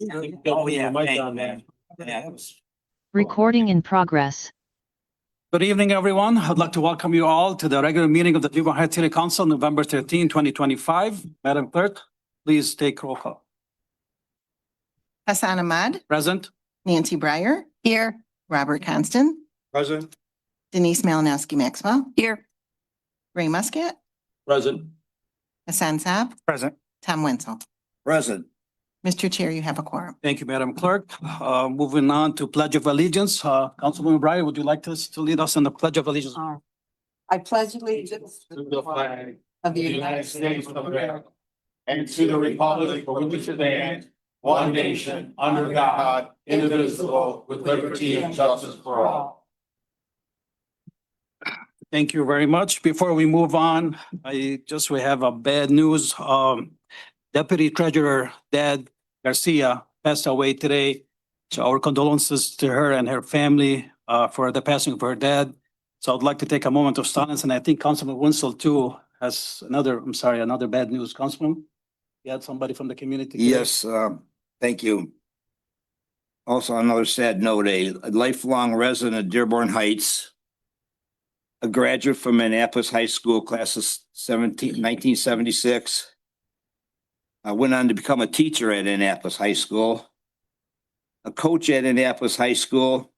Oh, yeah, man. Yeah, that was. Recording in progress. Good evening, everyone. I'd like to welcome you all to the regular meeting of the Dearborn Heights City Council, November 13, 2025. Madam Clerk, please take roll call. Hassan Ahmad, Present? Nancy Breyer. Here. Robert Constant, Present. Denise Malinowski Maxwell, Here. Ray Muscat, Present. Hassan Saab, Present. Tom Wenzel. Present. Mr. Chair, you have a quorum. Thank you, Madam Clerk. Moving on to Pledge of Allegiance. Councilwoman Breyer, would you like to lead us in the Pledge of Allegiance? I pledge allegiance to the flag of of the United States of America and to the republic for which it stands, one nation, under God, indivisible, with liberty and justice for all. Thank you very much. Before we move on, we have a bad news. Deputy Treasurer Dad Garcia passed away today. So our condolences to her and her family for the passing of her dad. So I'd like to take a moment of silence, and I think Councilman Wenzel too has another bad news. Councilman, you had somebody from the community today? Yes, thank you. Also, another sad note, a lifelong resident of Dearborn Heights, a graduate from Annapolis High School, class of 1976. Went on to become a teacher at Annapolis High School, a coach at Annapolis High School,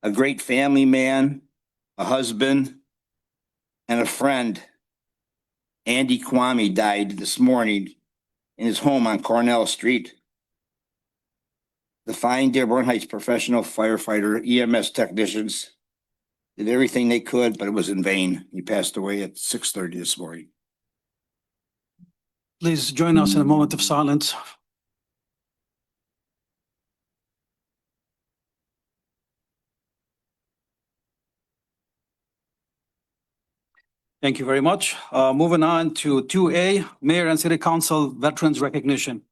a great family man, a husband, and a friend. Andy Kwame died this morning in his home on Cornell Street. The fine Dearborn Heights professional firefighter, EMS technicians did everything they could, but it was in vain. He passed away at 6:30 this morning. Please join us in a moment of silence. Thank you very much. Moving on to 2A, Mayor and City Council Veterans Recognition.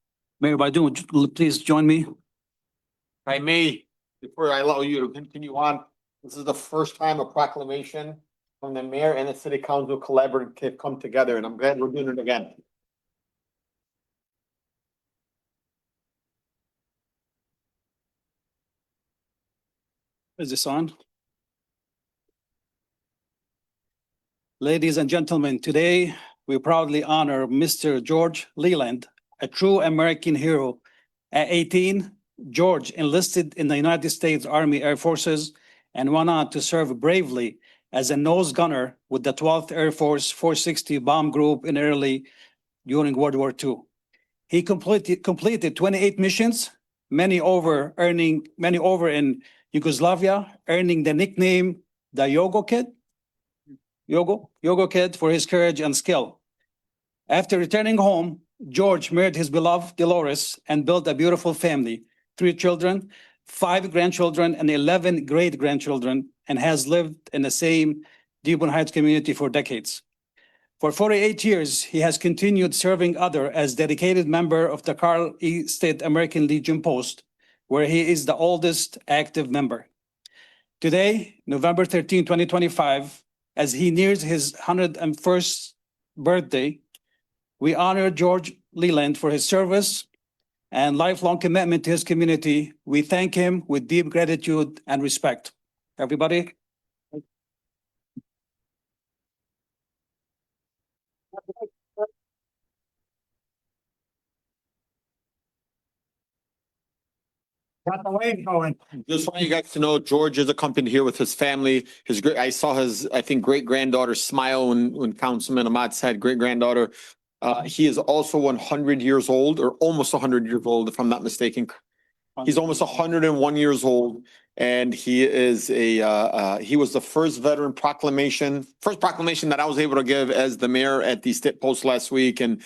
Mayor Baydoun, would you please join me? If I may, before I allow you to continue on, this is the first time a proclamation from the mayor and the city council collaborative come together, and I'm glad we're doing it again. Is this on? Ladies and gentlemen, today we proudly honor Mr. George Leland, a true American hero. At 18, George enlisted in the United States Army Air Forces and went on to serve bravely as a nose gunner with the 12th Air Force 460 Bomb Group in early during World War II. He completed 28 missions, many over in Yugoslavia, earning the nickname the Yogo Kid for his courage and skill. After returning home, George married his beloved Dolores and built a beautiful family, 3 children, 5 grandchildren, and 11 great-grandchildren, and has lived in the same Dearborn Heights community for decades. For 48 years, he has continued serving others as dedicated member of the Carl E. State American Legion Post, where he is the oldest active member. Today, November 13, 2025, as he nears his 101st birthday, we honor George Leland for his service and lifelong commitment to his community. We thank him with deep gratitude and respect. Everybody. Got the wave going. Just want you guys to know, George is accompanied here with his family. I saw his, I think, great-granddaughter smile when Councilman Ahmad said great-granddaughter. He is also 100 years old, or almost 100 years old, if I'm not mistaken. He's almost 101 years old, and he is he was the first proclamation that I was able to give as the mayor at the state post last week, and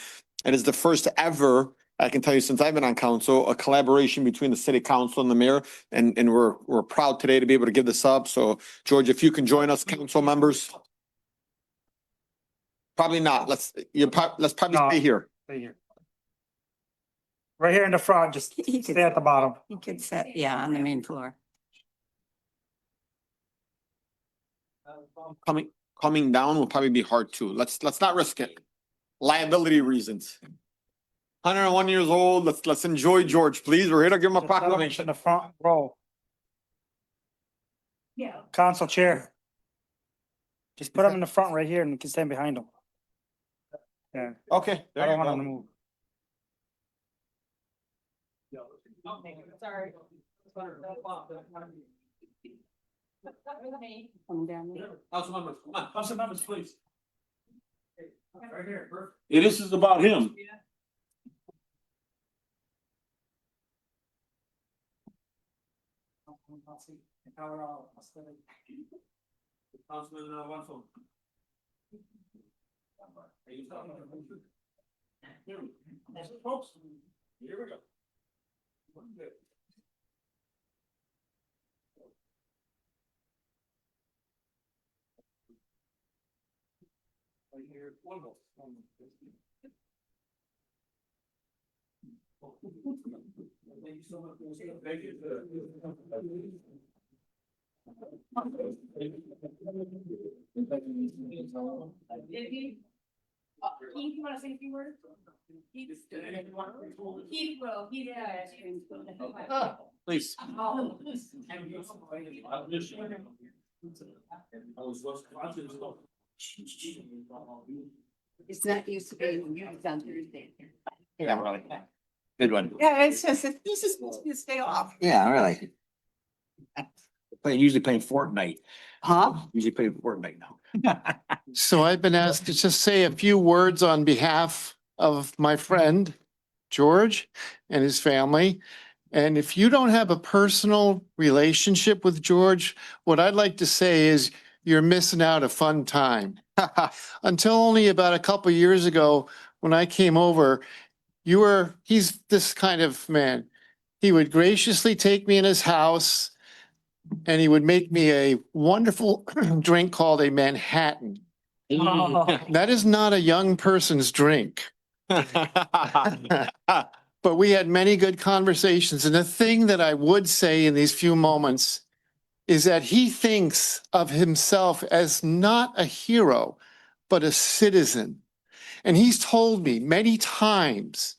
is the first ever, I can tell you since I've been on council, a collaboration between the city council and the mayor, and we're proud today to be able to give this up. So George, if you can join us, council members. Probably not. Let's probably stay here. Right here in the front, just stay at the bottom. You could sit, yeah, on the main floor. Coming down will probably be hard too. Let's not risk it. Liability reasons. 101 years old. Let's enjoy George, please. We're here to give him a In proclamation. the front row. Yeah. Council chair. Just put him in the front right here and we can stand behind him. Yeah, Okay. I there don't you want him go. to move. Sorry. Come down there. Councilmembers, come on. Councilmembers, please. Right here, perfect. Yeah, this is about him. Councilman, one phone. Folks, here we go. Right here, one more. Thank you so much. Thank you. Keith, you wanna say a few words? Keith will, Please. It's not used to being used on Thursday. Yeah, really. Good one. Yeah, it's just, this is supposed to be a stay off. Yeah, really. Usually playing Fortnite. Huh? Usually playing Fortnite now. So I've been asked to just say a few words on behalf of my friend, George, and his family. And if you don't have a personal relationship with George, what I'd like to say is you're missing out a fun time. Until only about a couple of years ago, when I came over, he's this kind of man. He would graciously take me in his house and he would make me a wonderful drink called a Manhattan. That is not a young person's drink. But we had many good conversations. And the thing that I would say in these few moments is that he thinks of himself as not a hero, but a citizen. And he's told me many times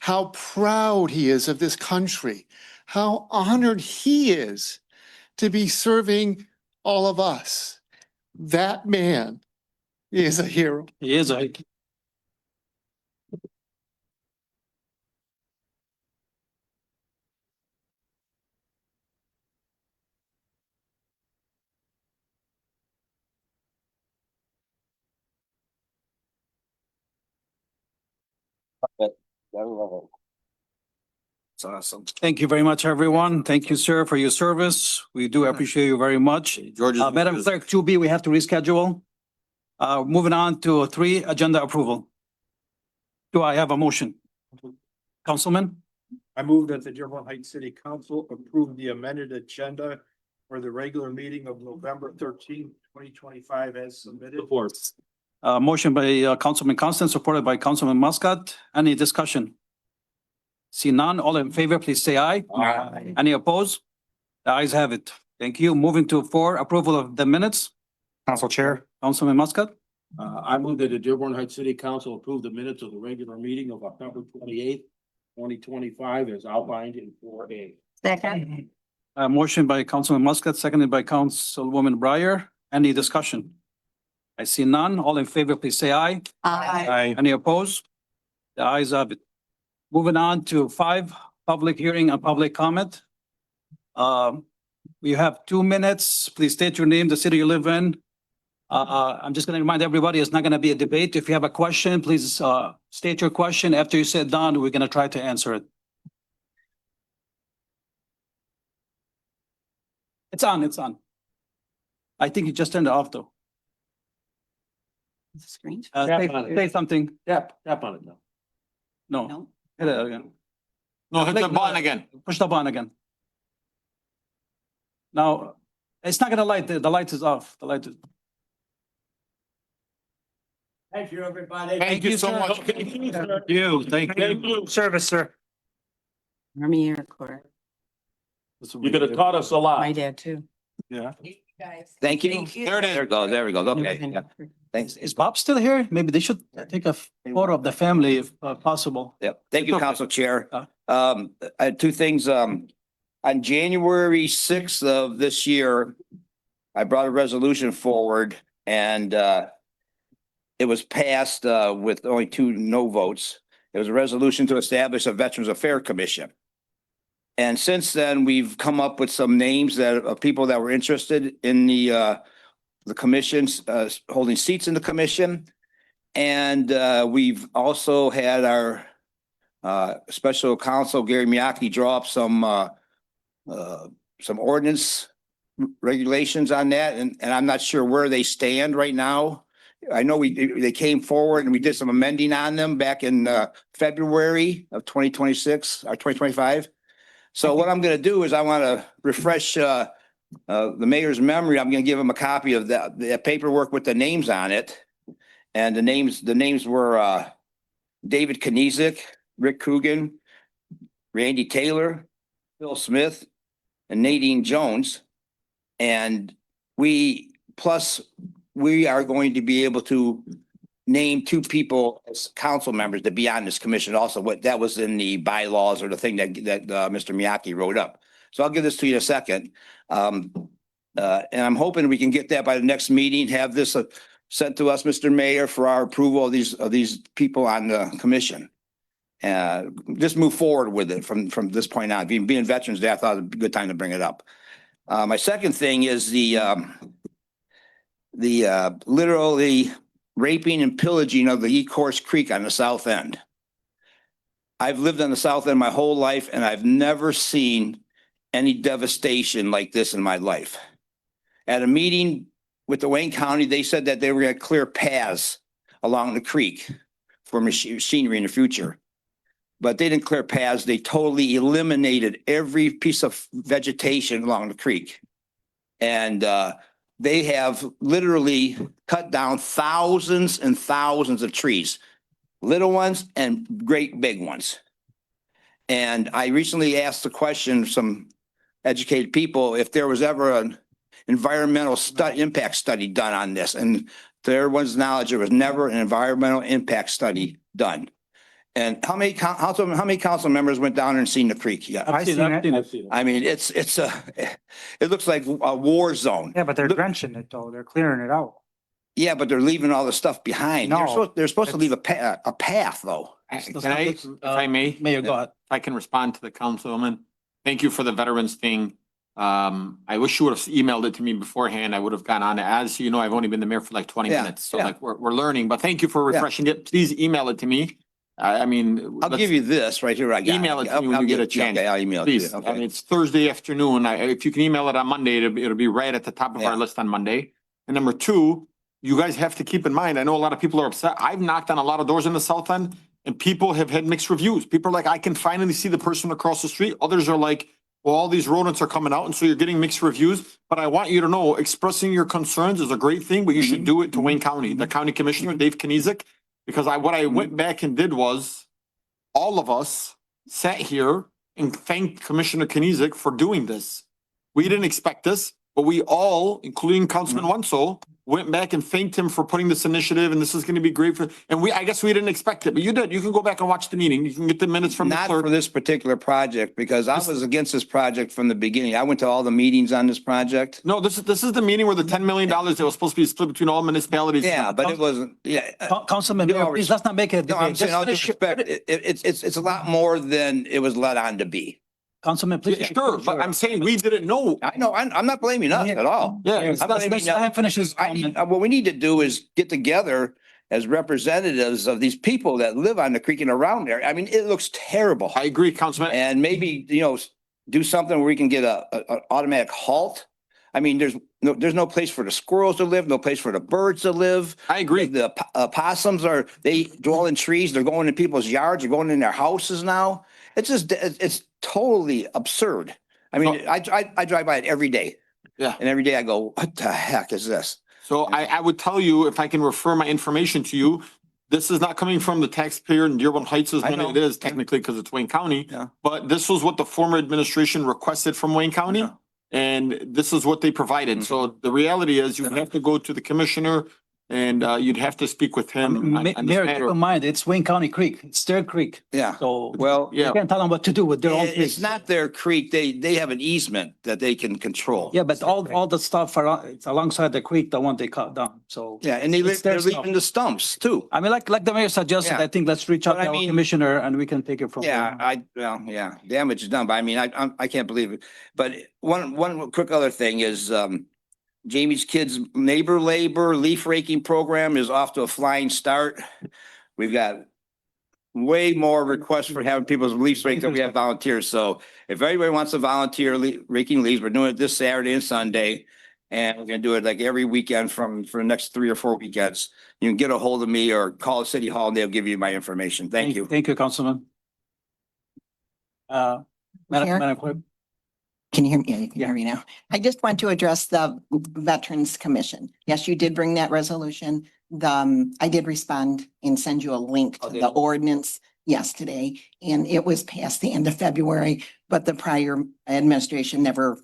how proud he is of this country, how honored he is to be serving all of us. That man is a hero. He is a. It's awesome. Thank you very much, everyone. Thank you, sir, for your service. We do appreciate you very much. George is. Madam Clerk, 2B, we have to reschedule. Moving on to 3, agenda approval. Do I have a motion? Councilman, I move that the Dearborn Heights City Council approve the amended agenda for the regular meeting of November 13th, 2025 as submitted. Support. motion by Councilman Constant, supported by Councilman Muscat. Any discussion? See none. All in favor, please say aye. Aye. Any opposed? The ayes have it. Thank you. Moving to 4, approval of the minutes. Council chair. Councilman Muscat. I move that the Dearborn Heights City Council approve the minutes of the regular meeting of October 28th, 2025 as outlined in 4A. Second. Motion by Councilman Muscat, seconded by Councilwoman Breyer. Any discussion? I see none. All in favor, please say aye. Aye. Any opposed? The ayes have it. Moving on to 5, public hearing and public comment. We have 2 minutes. Please state your name, the city you live in. I'm just going to remind everybody, it's not going to be a debate. If you have a question, please state your question. After you sit down, we're going to try to answer it. It's on, it's on. I think you just turned it off though. Screen. Say something. Tap on it now. No, No. hit it again. No, hit the button again. Push the button again. Now, it's not gonna light, the light is off, the light is. Thank you, everybody. Thank you so much. Thank you. Thank you. Service, sir. Army Air Corps. You could have taught us a lot. My dad too. Yeah. Guys. Thank you. Thank you. There it is. There it goes, there we go. Okay, yeah. Thanks. Is Bob still here? Maybe they should take a photo of the family if possible. Yep. Thank you, Okay. Council Chair. Uh. I had two things. On January 6th of this year, I brought a resolution forward and it was passed with only 2 no votes. It was a resolution to establish a Veterans Affairs Commission. And since then, we've come up with some names of people that were interested in the commissions, holding seats in the commission. And we've also had our special counsel, Gary Miyake, draw up some ordinance regulations on that, and I'm not sure where they stand right now. I know they came forward and we did some amending on them back in February of 2026 or 2025. So what I'm gonna do is I want to refresh the mayor's memory. I'm gonna give him a copy of the paperwork with the names on it. And the names were David Kniezek, Rick Coogan, Randy Taylor, Phil Smith, and Nadine Jones. And we are going to be able to name 2 people as council members to be on this commission also. What that was in the bylaws or the thing that Mr. Miyake wrote up. So I'll give this to you in a second. And I'm hoping we can get that by the next meeting, have this sent to us, Mr. Mayor, for our approval of these people on the commission. Just move forward with it from this point on. Being Veterans Day, I thought it'd be a good time to bring it up. My second thing is the literally raping and pillaging of the Ecorse Creek on the south end. I've lived on the south end my whole life, and I've never seen any devastation like this in my life. At a meeting with the Wayne County, they said that they were going to clear paths along the creek for machinery in the future. But they didn't clear paths. They totally eliminated every piece of vegetation along the creek. And they have literally cut down thousands and thousands of trees, little ones and great big ones. And I recently asked the question, some educated people, if there was ever an environmental impact study done on this. And to everyone's knowledge, there was never an environmental impact study done. And how many council members went down and seen the creek? Yeah, I've seen it. I mean, it looks like a war zone. Yeah, but they're Look- drenching it though. They're clearing it out. Yeah, but they're leaving all the stuff behind. No, They're supposed to leave a path though. Can I, if I may? Mayor, go ahead. If I can respond to the councilwoman. Thank you for the veterans thing. I wish you would have emailed it to me beforehand. I would have gone on it. As you know, I've only been the mayor for like 20 Yeah, minutes. So yeah. like we're learning, but thank you for refreshing it. Please email it to me. I mean. I'll give you this right here. I got Email it to me when I'll you get a give- chance. Okay, I'll email it to you. Please, I mean, Okay. it's Thursday afternoon. If you can email it on Monday, it'll be right at the top of our Yeah. list on Monday. And number 2, you guys have to keep in mind, I know a lot of people are upset. I've knocked on a lot of doors in the south end and people have had mixed reviews. People are like, I can finally see the person across the street. Others are like, well, all these rodents are coming out. And so you're getting mixed reviews. But I want you to know, expressing your concerns is a great thing, but you should do it to Wayne County, the county commissioner, Dave Kniezek. Because what I went back and did was, all of us sat here and thanked Commissioner Kniezek for doing this. We didn't expect this, but we all, including Councilman Wenzel, went back and thanked him for putting this initiative, and this is going to be great for, and I guess we didn't expect it, but you did. You can go back and watch the meeting. You can get the minutes from the Not clerk. for this particular project, because I was against this project from the beginning. I went to all the meetings on this project. No, this is the meeting where the $10 million that was supposed to be split between all municipalities. Yeah, but it wasn't, yeah. Councilman, You Mayor, know, please, let's not make it. No, I'm saying all due respect, it's a lot more than it was led on to be. Councilman, please. Yeah, sure, but I'm saying we didn't know. I know, I'm not blaming us at all. Yeah, Let's it's not- let him finish his comment. What we need to do is get together as representatives of these people that live on the creek and around there. I mean, it looks terrible. I agree, Councilman. And maybe, do something where we can get a automatic halt. I mean, there's no place for the squirrels to live, no place for the birds to live. I agree. The possums they dwell in trees, they're going in people's yards, they're going in their houses now. It's just, it's totally absurd. I mean, I drive by it every day. Yeah. And every day I go, what the heck is this? So I would tell you, if I can refer my information to you, this is not coming from the taxpayer in Dearborn Heights as I many know. it is technically because it's Wayne County. Yeah. But this was what the former administration requested from Wayne County. Yeah. And this is what they provided. So the reality is you have to go to the commissioner and you'd have to speak with him on this Mayor, keep matter. in mind, it's Wayne County Creek, it's their creek. Yeah. So Well, you can't tell them what to do with their own it's creek. not their creek. They have an easement that they can control. Yeah, but all the stuff around, it's alongside the creek, the one they cut down, so. Yeah, and It's their they're stuff. leaving the stumps too. I mean, like the mayor suggested, Yeah. I think let's reach out But I to our mean- commissioner and we can take it from Yeah, there. yeah, damage is done, but I mean, I can't believe it. But one quick other thing is, Jamie's kids' neighbor labor leaf raking program is off to a flying start. We've got way more requests for having people's leaves raked than we have volunteers. So if anybody wants to volunteer raking leaves, we're doing it this Saturday and Sunday. And we're gonna do it like every weekend for the next 3 or 4 weekends. You can get a hold of me or call City Hall and they'll give you my information. Thank you. Thank you, Councilman. Mayor? Madam Clerk. Can you hear me? Yeah, you can hear me now. I just want to address the Veterans Commission. Yes, you did bring that resolution. I did respond and send you a link to the ordinance yesterday, and it was past the end of February, but the prior administration never,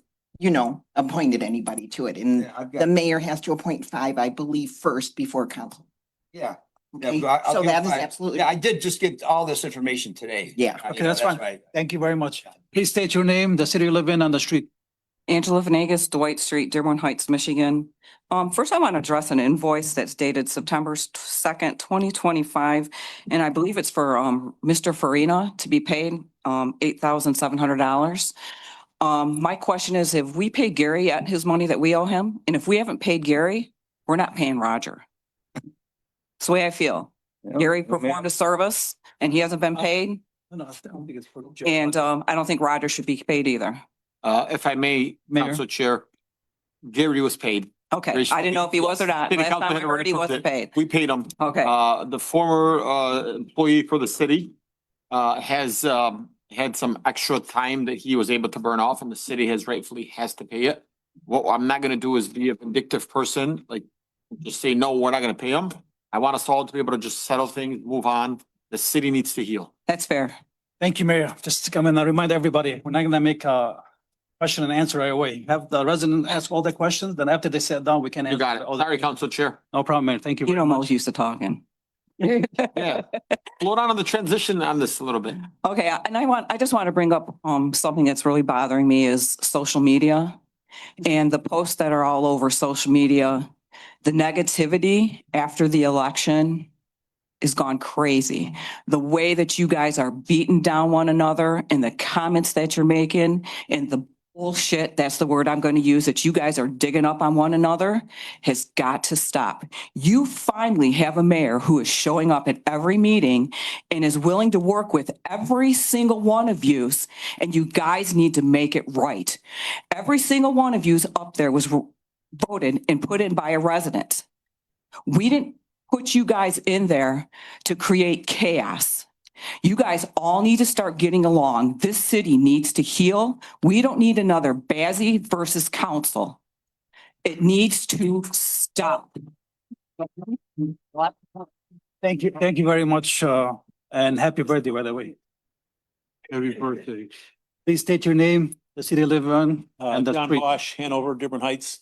appointed anybody to it. And Yeah, I've the got, mayor has to appoint 5, I believe, first before council. yeah. Okay, I'll so get that is my- absolutely, Yeah, I did just get all this information today. Yeah. Okay, that's fine. right. Thank you very much. Please state your name, the city you live in, and the street. Angela Venegas, Dwight Street, Dearborn Heights, Michigan. First, I want to address an invoice that's dated September 2nd, 2025. And I believe it's for Mr. Farina to be paid $8,700. My question is, have we paid Gary yet his money that we owe him? And if we haven't paid Gary, we're not paying Roger. It's the way I feel. Gary performed a service and he hasn't been paid. No, I don't think it's for. And I don't think Roger should be paid either. If I may, Mayor. Council Chair, Gary was paid. Okay, I didn't know if he was or not. City Last Council time I had already heard he approved wasn't it. paid. We paid him. Okay. The former employee for the city has had some extra time that he was able to burn off and the city has to pay it. What I'm not gonna do is be a vindictive person, like just say, no, we're not gonna pay him. I want us all to be able to just settle things, move on. The city needs to heal. That's fair. Thank you, Mayor. Just to come in and remind everybody, we're not gonna make a question and answer right away. Have the resident ask all the questions, then after they sit down, we can. You answer got it. all the- Sorry, Council Chair. No problem, Mayor. Thank you. You very know, much. Mo's used to talking. Yeah. Slow down on the transition on this a little bit. Okay, and I just want to bring up something that's really bothering me is social media and the posts that are all over social media. The negativity after the election is gone crazy. The way that you guys are beating down one another and the comments that you're making and the bullshit, that's the word I'm going to use, that you guys are digging up on one another has got to stop. You finally have a mayor who is showing up at every meeting and is willing to work with every single one of you, and you guys need to make it right. Every single one of you up there was voted and put in by a resident. We didn't put you guys in there to create chaos. You guys all need to start getting along. This city needs to heal. We don't need another Bazzi versus council. It needs to stop. Thank you very much, and happy birthday, by the way. Happy birthday. Please state your name, the city you live in, and the John street. Bosch, Hanover, Dearborn Heights.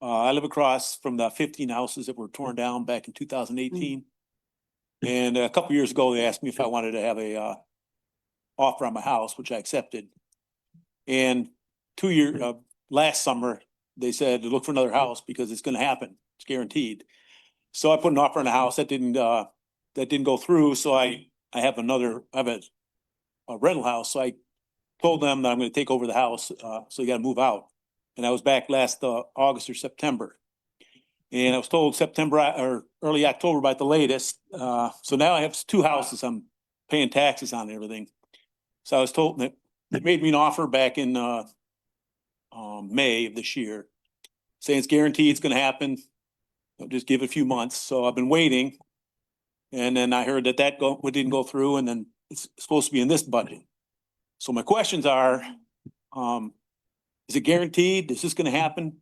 I live across from the 15 houses that were torn down back in 2018. And a couple years ago, they asked me if I wanted to have a offer on my house, which I accepted. And last summer, they said to look for another house because it's gonna happen. It's guaranteed. So I put an offer on a house that didn't go through. So I have a rental house. So I told them that I'm gonna take over the house, so you gotta move out. And I was back last August or September. And I was told September or early October by the latest. So now I have 2 houses I'm paying taxes on and everything. So I was told that they made me an offer back in May of this year, saying it's guaranteed it's gonna happen. I'll just give it a few months. So I've been waiting. And then I heard that didn't go through, and then it's supposed to be in this budget. So my questions are, is it guaranteed? Is this gonna happen?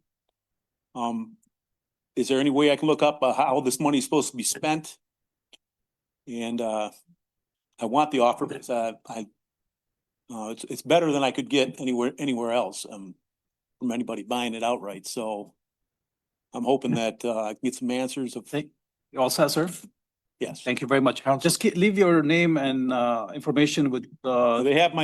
Is there any way I can look up how this money is supposed to be spent? And I want the offer because it's better than I could get anywhere else. from anybody buying it outright, so I'm hoping that I can get some answers of, You all set, sir? yes. Thank you very much. Just leave your name and information with, They have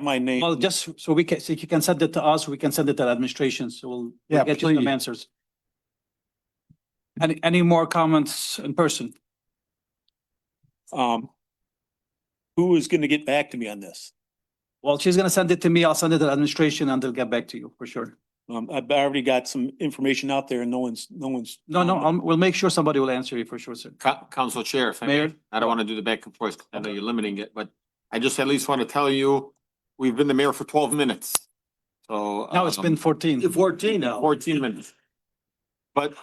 my name. well, just so we can, so you can send it to us, we can send it to the administration, so we'll get you some answers. Any more comments in person? Who is gonna get back to me on this? Well, she's gonna send it to me, I'll send it to the administration and they'll get back to you for sure. I've already got some information out there and no one's. No, we'll make sure somebody will answer you for sure, sir. Council Chair, if I may, Mayor? I don't want to do the back and forth, 'cause I know you're limiting it, but I just at least want to tell you, we've been the mayor for 12 minutes. So. Now it's been 14. 14 now. 14 minutes. But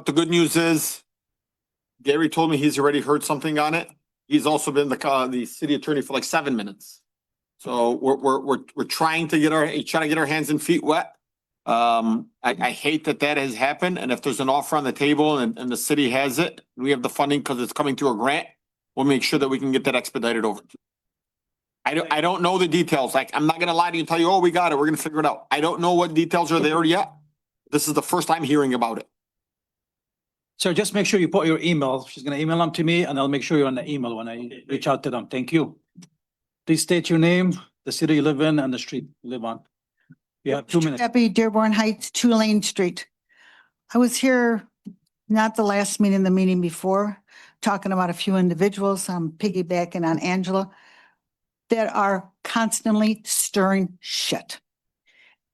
the good news is Gary told me he's already heard something on it. He's also been the city attorney for like 7 minutes. So we're trying to get our hands and feet wet. I hate that has happened. And if there's an offer on the table and the city has it, we have the funding because it's coming through a grant, we'll make sure that we can get that expedited over. I don't know the details. Like, I'm not gonna lie to you and tell you, oh, we got it, we're gonna figure it out. I don't know what details are there yet. This is the first time hearing about it. Sir, just make sure you put your email. She's gonna email them to me and I'll make sure you're on the email when I reach out to them. Thank you. Please state your name, the city you live in and the street you live on. You have 2 minutes. Debbie, Dearborn Heights, 2 Lane Street. I was here, not the last meeting, the meeting before, talking about a few individuals, I'm piggybacking on Angela, that are constantly stirring shit.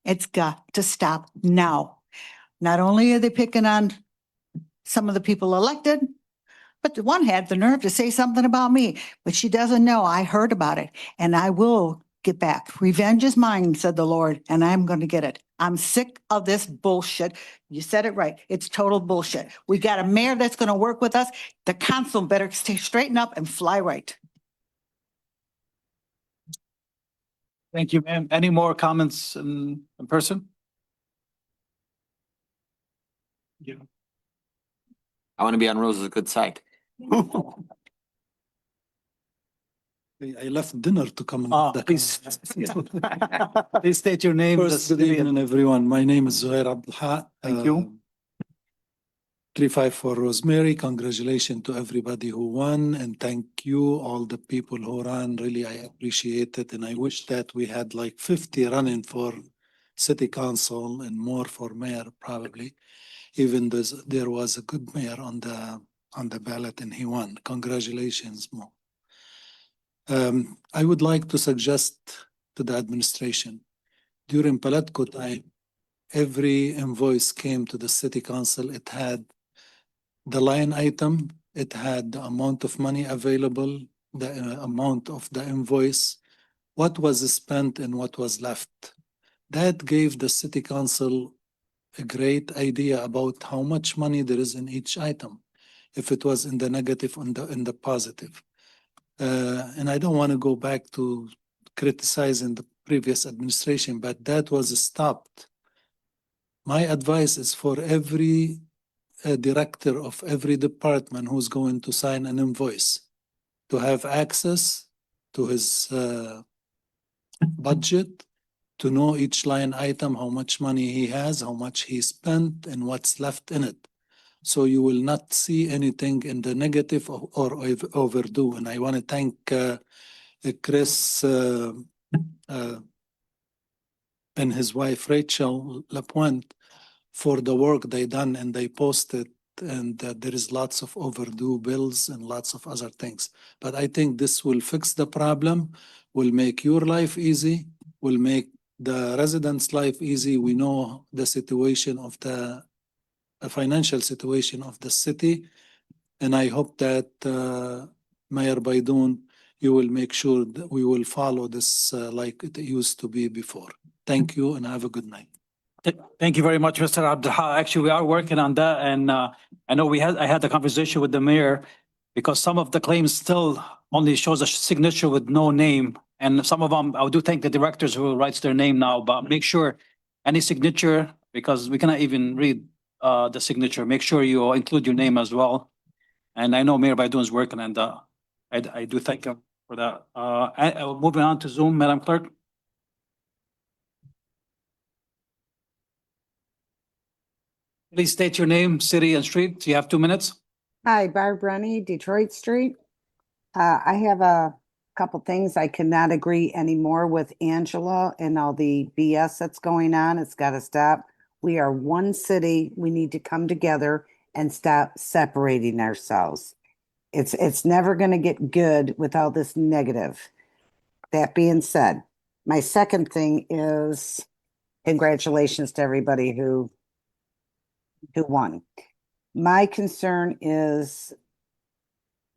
It's got to stop now. Not only are they picking on some of the people elected, but the one had the nerve to say something about me, but she doesn't know I heard about it and I will get back. Revenge is mine, said the Lord, and I'm going to get it. I'm sick of this bullshit. You said it right. It's total bullshit. We got a mayor that's going to work with us. The council better stay straighten up and fly right. Thank you, ma'am. Any more comments in person? Yeah. I want to be on Rose's good side. I left dinner to come. Please. Please state your name. First, good evening, everyone. My name is Zuhair Abdelha. Thank you. 354 Rosemary. Congratulations to everybody who won and thank you, all the people who ran. Really, I appreciate it. And I wish that we had like 50 running for city council and more for mayor probably. Even though there was a good mayor on the ballot and he won. Congratulations, Mo. I would like to suggest to the administration, during Palatco time, every invoice came to the city council. It had the line item, it had the amount of money available, the amount of the invoice, what was spent and what was left. That gave the city council a great idea about how much money there is in each item, if it was in the negative or in the positive. And I don't want to go back to criticizing the previous administration, but that was stopped. My advice is for every director of every department who's going to sign an invoice to have access to his budget, to know each line item, how much money he has, how much he spent, and what's left in it. So you will not see anything in the negative or overdue. And I want to thank Chris and his wife Rachel Lapointe for the work they done and they posted, and there is lots of overdue bills and lots of other things. But I think this will fix the problem, will make your life easy, will make the residents' life easy. We know the situation of the financial situation of the city, and I hope that Mayor Baydoun, you will make sure that we will follow this like it used to be before. Thank you and have a good night. Thank you very much, Mr. Abdelha. Actually, we are working on that, and I know I had the conversation with the mayor because some of the claims still only shows a signature with no name, and some of them, I do thank the directors who writes their name now, but make sure any signature, because we cannot even read the signature, make sure you include your name as well. And I know Mayor Baydoun is working on that. I do thank him for that. Moving on to Zoom, Madam Clerk. Please state your name, city and street. You have 2 minutes. Hi, Barb Rennie, Detroit Street. I have a couple things. I cannot agree anymore with Angela and all the BS that's going on. It's got to stop. We are one city. We need to come together and stop separating ourselves. It's never going to get good with all this negative. That being said, my second thing is congratulations to everybody who won. My concern is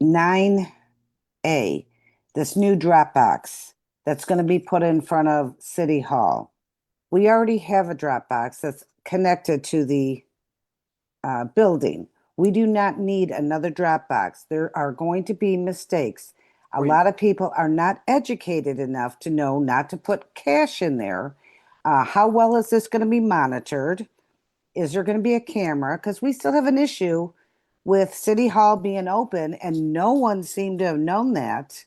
9A, this new drop box that's going to be put in front of City Hall. We already have a drop box that's connected to the building. We do not need another drop box. There are going to be mistakes. A lot of people are not educated enough to know not to put cash in there. How well is this going to be monitored? Is there going to be a camera? Because we still have an issue with City Hall being open and no one seemed to have known that.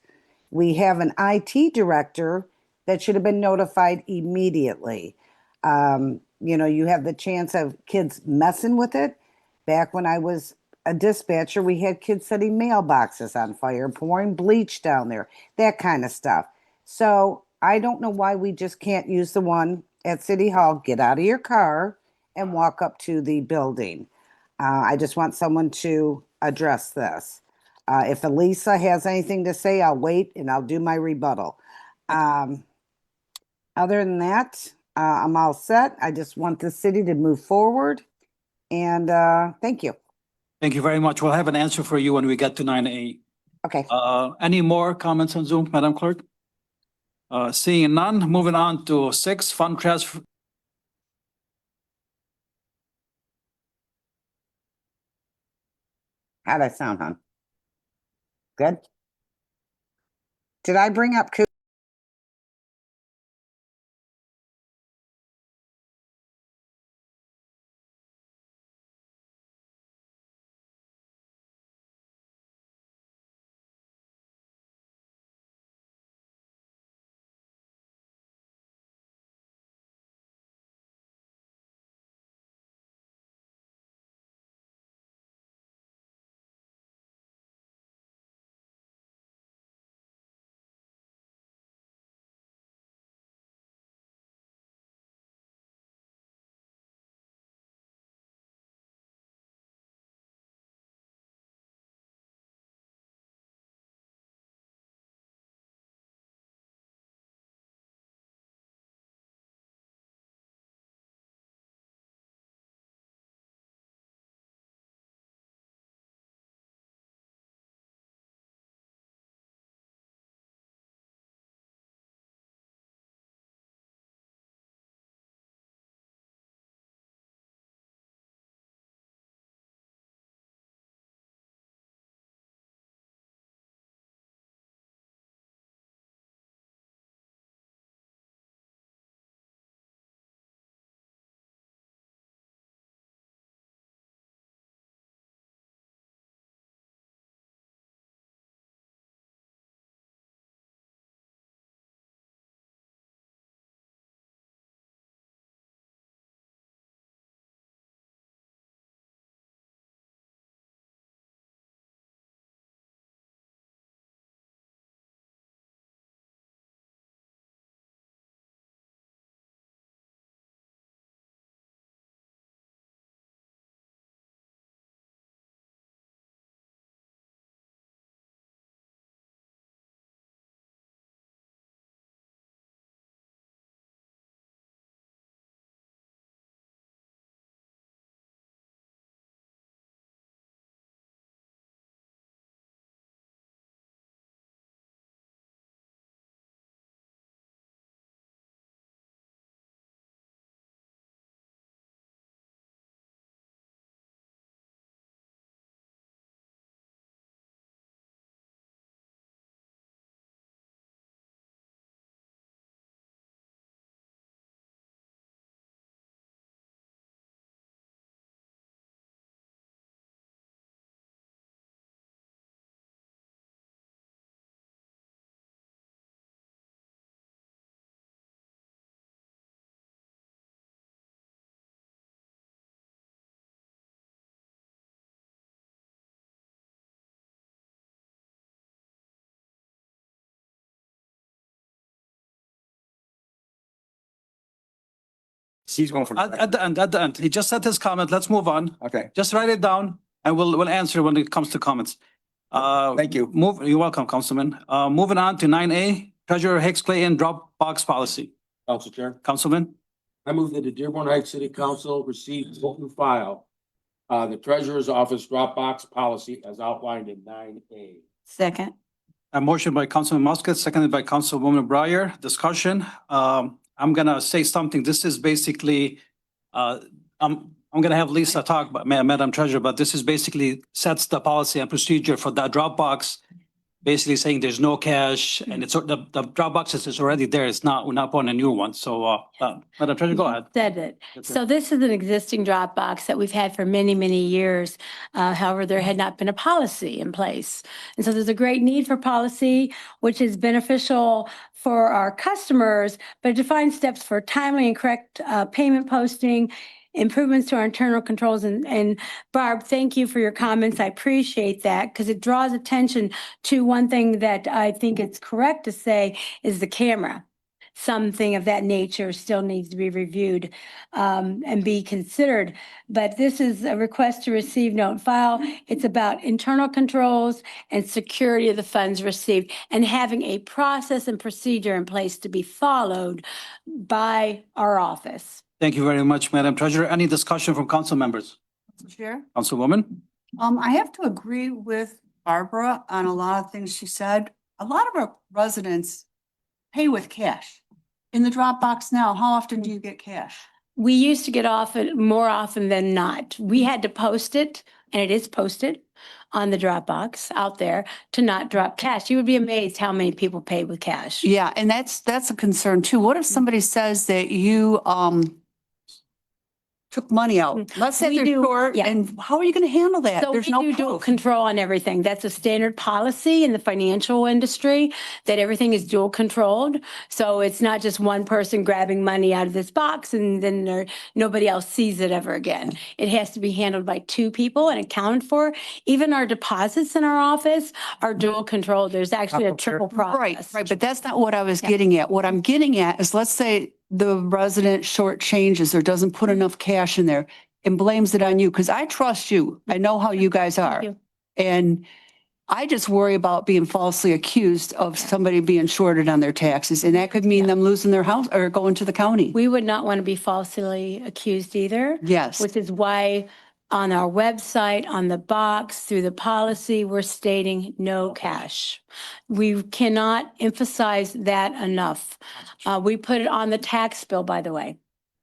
We have an IT director that should have been notified immediately. You have the chance of kids messing with it. Back when I was a dispatcher, we had kids setting mailboxes on fire, pouring bleach down there, that kind of stuff. So I don't know why we just can't use the one at City Hall. Get out of your car and walk up to the building. I just want someone to address this. If Elisa has anything to say, I'll wait and I'll do my rebuttal. Other than that, I'm all set. I just want the city to move forward. And thank you. Thank you very much. We'll have an answer for you when we get to 9A. Okay. Any more comments on Zoom, Madam Clerk? Seeing none, moving on to 6, fund transfer. How'd I sound, hon? Good? Did I bring up He's going for. At the end. He just said his comment. Let's move on. Okay, Just write it down and we'll answer when it comes to comments. thank you. You're welcome, Councilman. Moving on to 9A, Treasurer Hicks-Clayton Dropbox Policy. Council Chair, Councilman, I move that the Dearborn Heights City Council receive, vote, and file the Treasurer's Office Dropbox policy as outlined in 9A. Second. a motion by Councilman Muscat, seconded by Councilwoman Breyer. Discussion. I'm gonna say something. This is basically, I'm gonna have Lisa talk, but Madam Treasurer, but this is basically sets the policy and procedure for that Dropbox. Basically saying there's no cash and it's, the Dropbox is already there. It's not, we're not putting a new one. So, Madam Treasurer, go ahead. Said it. Okay. So this is an existing Dropbox that we've had for many, many years. However, there had not been a policy in place. And so there's a great need for policy, which is beneficial for our customers, but it defines steps for timely and correct payment posting, improvements to our internal controls. And Barb, thank you for your comments. I appreciate that because it draws attention to one thing that I think it's correct to say is the camera. Something of that nature still needs to be reviewed and be considered. But this is a request to receive, note, and file. It's about internal controls and security of the funds received and having a process and procedure in place to be followed by our office. Thank you very much, Madam Treasurer. Any discussion from council members? Chair, Councilwoman? I have to agree with Barbara on a lot of things she said. A lot of our residents pay with cash. In the Dropbox now, how often do you get cash? We used to get off it more often than not. We had to post it, and it is posted on the Dropbox out there to not drop cash. You would be amazed how many people pay with cash. Yeah, and that's a concern too. What if somebody says that you took money out? Let's say We they're do, short, yeah. and how are you gonna handle that? So we There's no do dual proof. control on everything. That's a standard policy in the financial industry, that everything is dual controlled. So it's not just one person grabbing money out of this box and then nobody else sees it ever again. It has to be handled by two people and accounted for. Even our deposits in our office are dual controlled. There's actually a triple process. Right, but that's not what I was Yeah. getting at. What I'm getting at is, let's say the resident short changes or doesn't put enough cash in there and blames it on you, because I trust you. I know how you guys are. Thank you. And I just worry about being falsely accused of somebody being shorted on their taxes, and that could mean them losing their house or going to the county. We would not want to be falsely accused either. Yes. Which is why on our website, on the box, through the policy, we're stating no cash. We cannot emphasize that enough. We put it on the tax bill, by the way.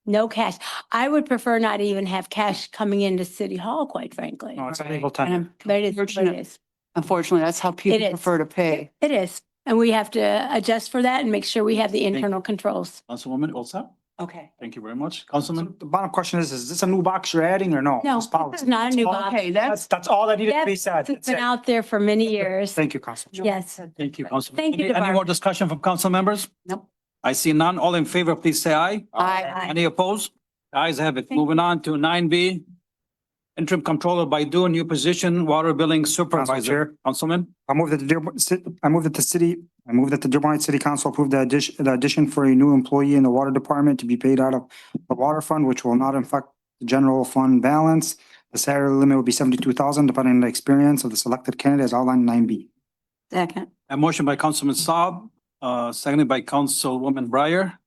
No cash. I would prefer not even have cash coming into City Hall, quite frankly. No, it's a legal And tender. I'm- But it is what it is. Unfortunately, that's how people is. prefer to pay. It is. And we have to adjust for that and make sure we have the internal controls. Councilwoman, all set? Okay. Thank you very much. So Councilman? the bottom question is this a new box you're adding or no? No, This this policy. is not a new box. Okay, That's all that needed to be said. It's That's been it. out there for many years. Thank you, Council. Yes. Thank you, Councilman. Thank you, Any Barb. more discussion from council members? Nope. I see none. All in favor, please say aye. Aye. Any opposed? Ayes have it. Thank Moving on to 9B. Interim Comptroller Baydoun, new position, Water Billing Supervisor. Chair. Councilman? I move that the Dearborn Heights City Council approve the addition for a new employee in the water department to be paid out of the water fund, which will not affect the general fund balance. The salary limit will be 72,000, depending on the experience of the selected candidate as outlined in 9B. Second. A motion by Councilman Saab, seconded by Councilwoman Breyer.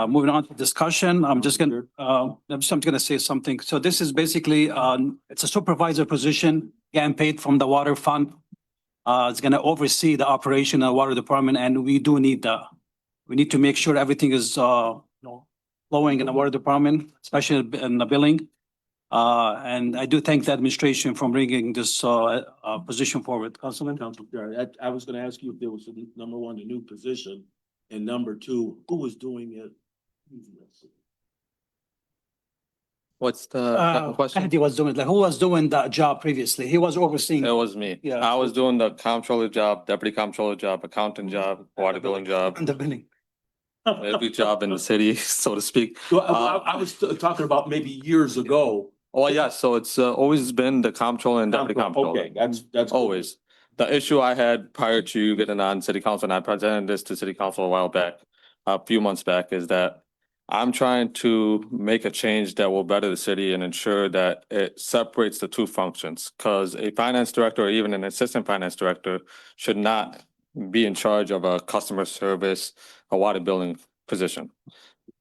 Moving on to discussion, I'm just gonna say something. So this is basically, it's a supervisor position, getting paid from the water fund. It's gonna oversee the operation of the water department, and we do need we need to make sure everything is, flowing in the water department, especially in the billing. And I do thank the administration for bringing this, position forward. Councilman? Council Chair, I was gonna ask you if there was, number one, a new position, and number two, who was doing it? What's the question? Andy was doing, like, who was doing that job previously? He was overseeing. It was me. Yeah. I was doing the comptroller job, deputy comptroller job, accountant job, water billing job, The billing. every job in the city, so to speak. So I was talking about maybe years ago. Oh, yeah, so it's always been the comptroller and deputy comptroller. Okay, that's. Always. The issue I had prior to you getting on city council, and I presented this to city council a while back, a few months back, is that I'm trying to make a change that will better the city and ensure that it separates the two functions. Because a finance director or even an assistant finance director should not be in charge of a customer service, a water billing position.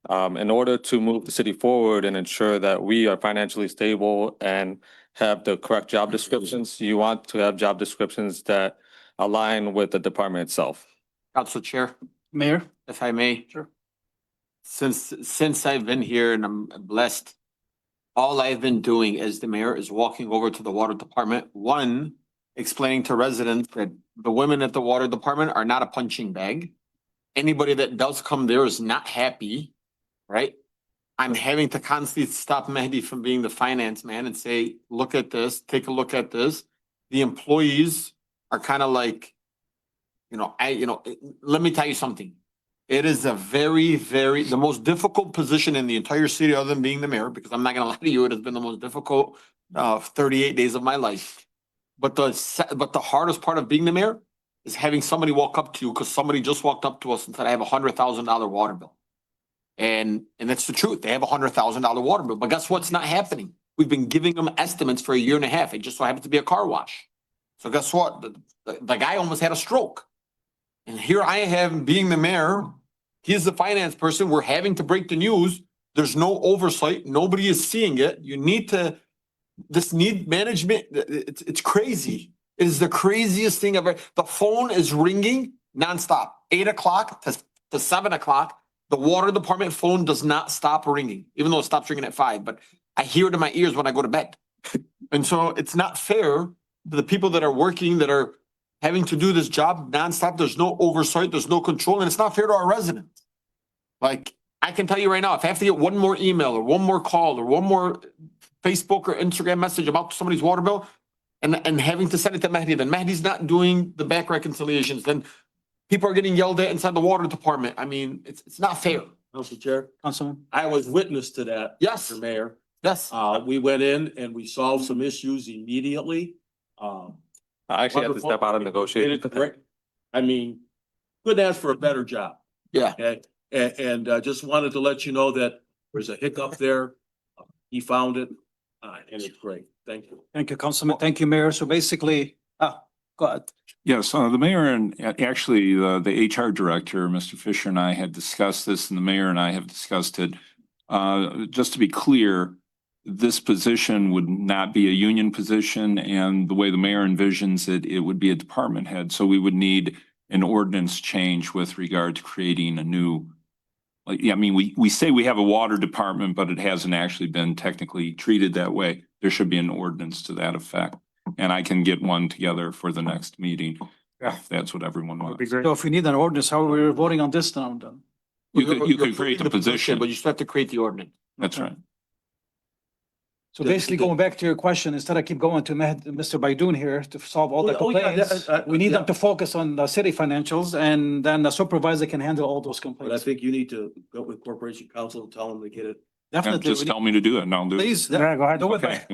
In order to move the city forward and ensure that we are financially stable and have the correct job descriptions, you want to have job descriptions that align with the department itself. Council Chair, Mayor? if I may. Sure. Since I've been here and I'm blessed, all I've been doing as the mayor is walking over to the water department, one, explaining to residents that the women at the water department are not a punching bag. Anybody that does come there is not happy, right? I'm having to constantly stop Mehdi from being the finance man and say, look at this, take a look at this. The employees are kind of like, let me tell you something. It is a the most difficult position in the entire city other than being the mayor, because I'm not gonna lie to you, it has been the most difficult 38 days of my life. But the hardest part of being the mayor is having somebody walk up to you, because somebody just walked up to us and said, I have $100,000 water bill. And that's the truth. They have $100,000 water bill. But guess what's not happening? We've been giving them estimates for a year and a half. It just so happens to be a car wash. So guess what? The guy almost had a stroke. And here I am being the mayor. He's the finance person. We're having to break the news. There's no oversight. Nobody is seeing it. This need management. It's crazy. It is the craziest thing ever. The phone is ringing nonstop. 8 o'clock to 7 o'clock. The water department phone does not stop ringing, even though it stops ringing at 5. But I hear it in my ears when I go to bed. And so it's not fair to the people that are working, that are having to do this job nonstop. There's no oversight, there's no control, and it's not fair to our residents. Like, I can tell you right now, if I have to get one more email or one more call or one more Facebook or Instagram message about somebody's water bill and having to send it to Mehdi, then Mehdi's not doing the back reconciliations, then people are getting yelled at inside the water department. I mean, it's not fair. Council Chair, Councilman? I was witness to that. Yes. Mr. Mayor. Yes. We went in and we solved some issues immediately. I actually had to step out and negotiate. I mean, couldn't ask for a better job. Yeah. Okay, and just wanted to let you know that there's a hiccup there. He found it, and it's great. Thank you. Thank you, Councilman. Thank you, Mayor. So basically, go ahead. Yes, the mayor and actually the HR director, Mr. Fisher, and I had discussed this, and the mayor and I have discussed it. Just to be clear, this position would not be a union position, and the way the mayor envisions it, it would be a department head. So we would need an ordinance change with regard to creating a new, I mean, we say we have a water department, but it hasn't actually been technically treated that way. There should be an ordinance to that effect. And I can get one together for the next meeting, if that's what everyone wants. So if we need an ordinance, how are we voting on this now then? You could create the position. But you still have to create the ordinance. That's right. So basically, going back to your question, instead of keep going to Mr. Baydoun here to solve all the Oh, yeah, complaints, we need them to focus on the city financials, and then the supervisor can handle all those But I complaints. think you need to go with Corporation Council and tell them to get it, Definitely. Just tell me to do it and I'll do it. Please, Yeah, go ahead. do it by,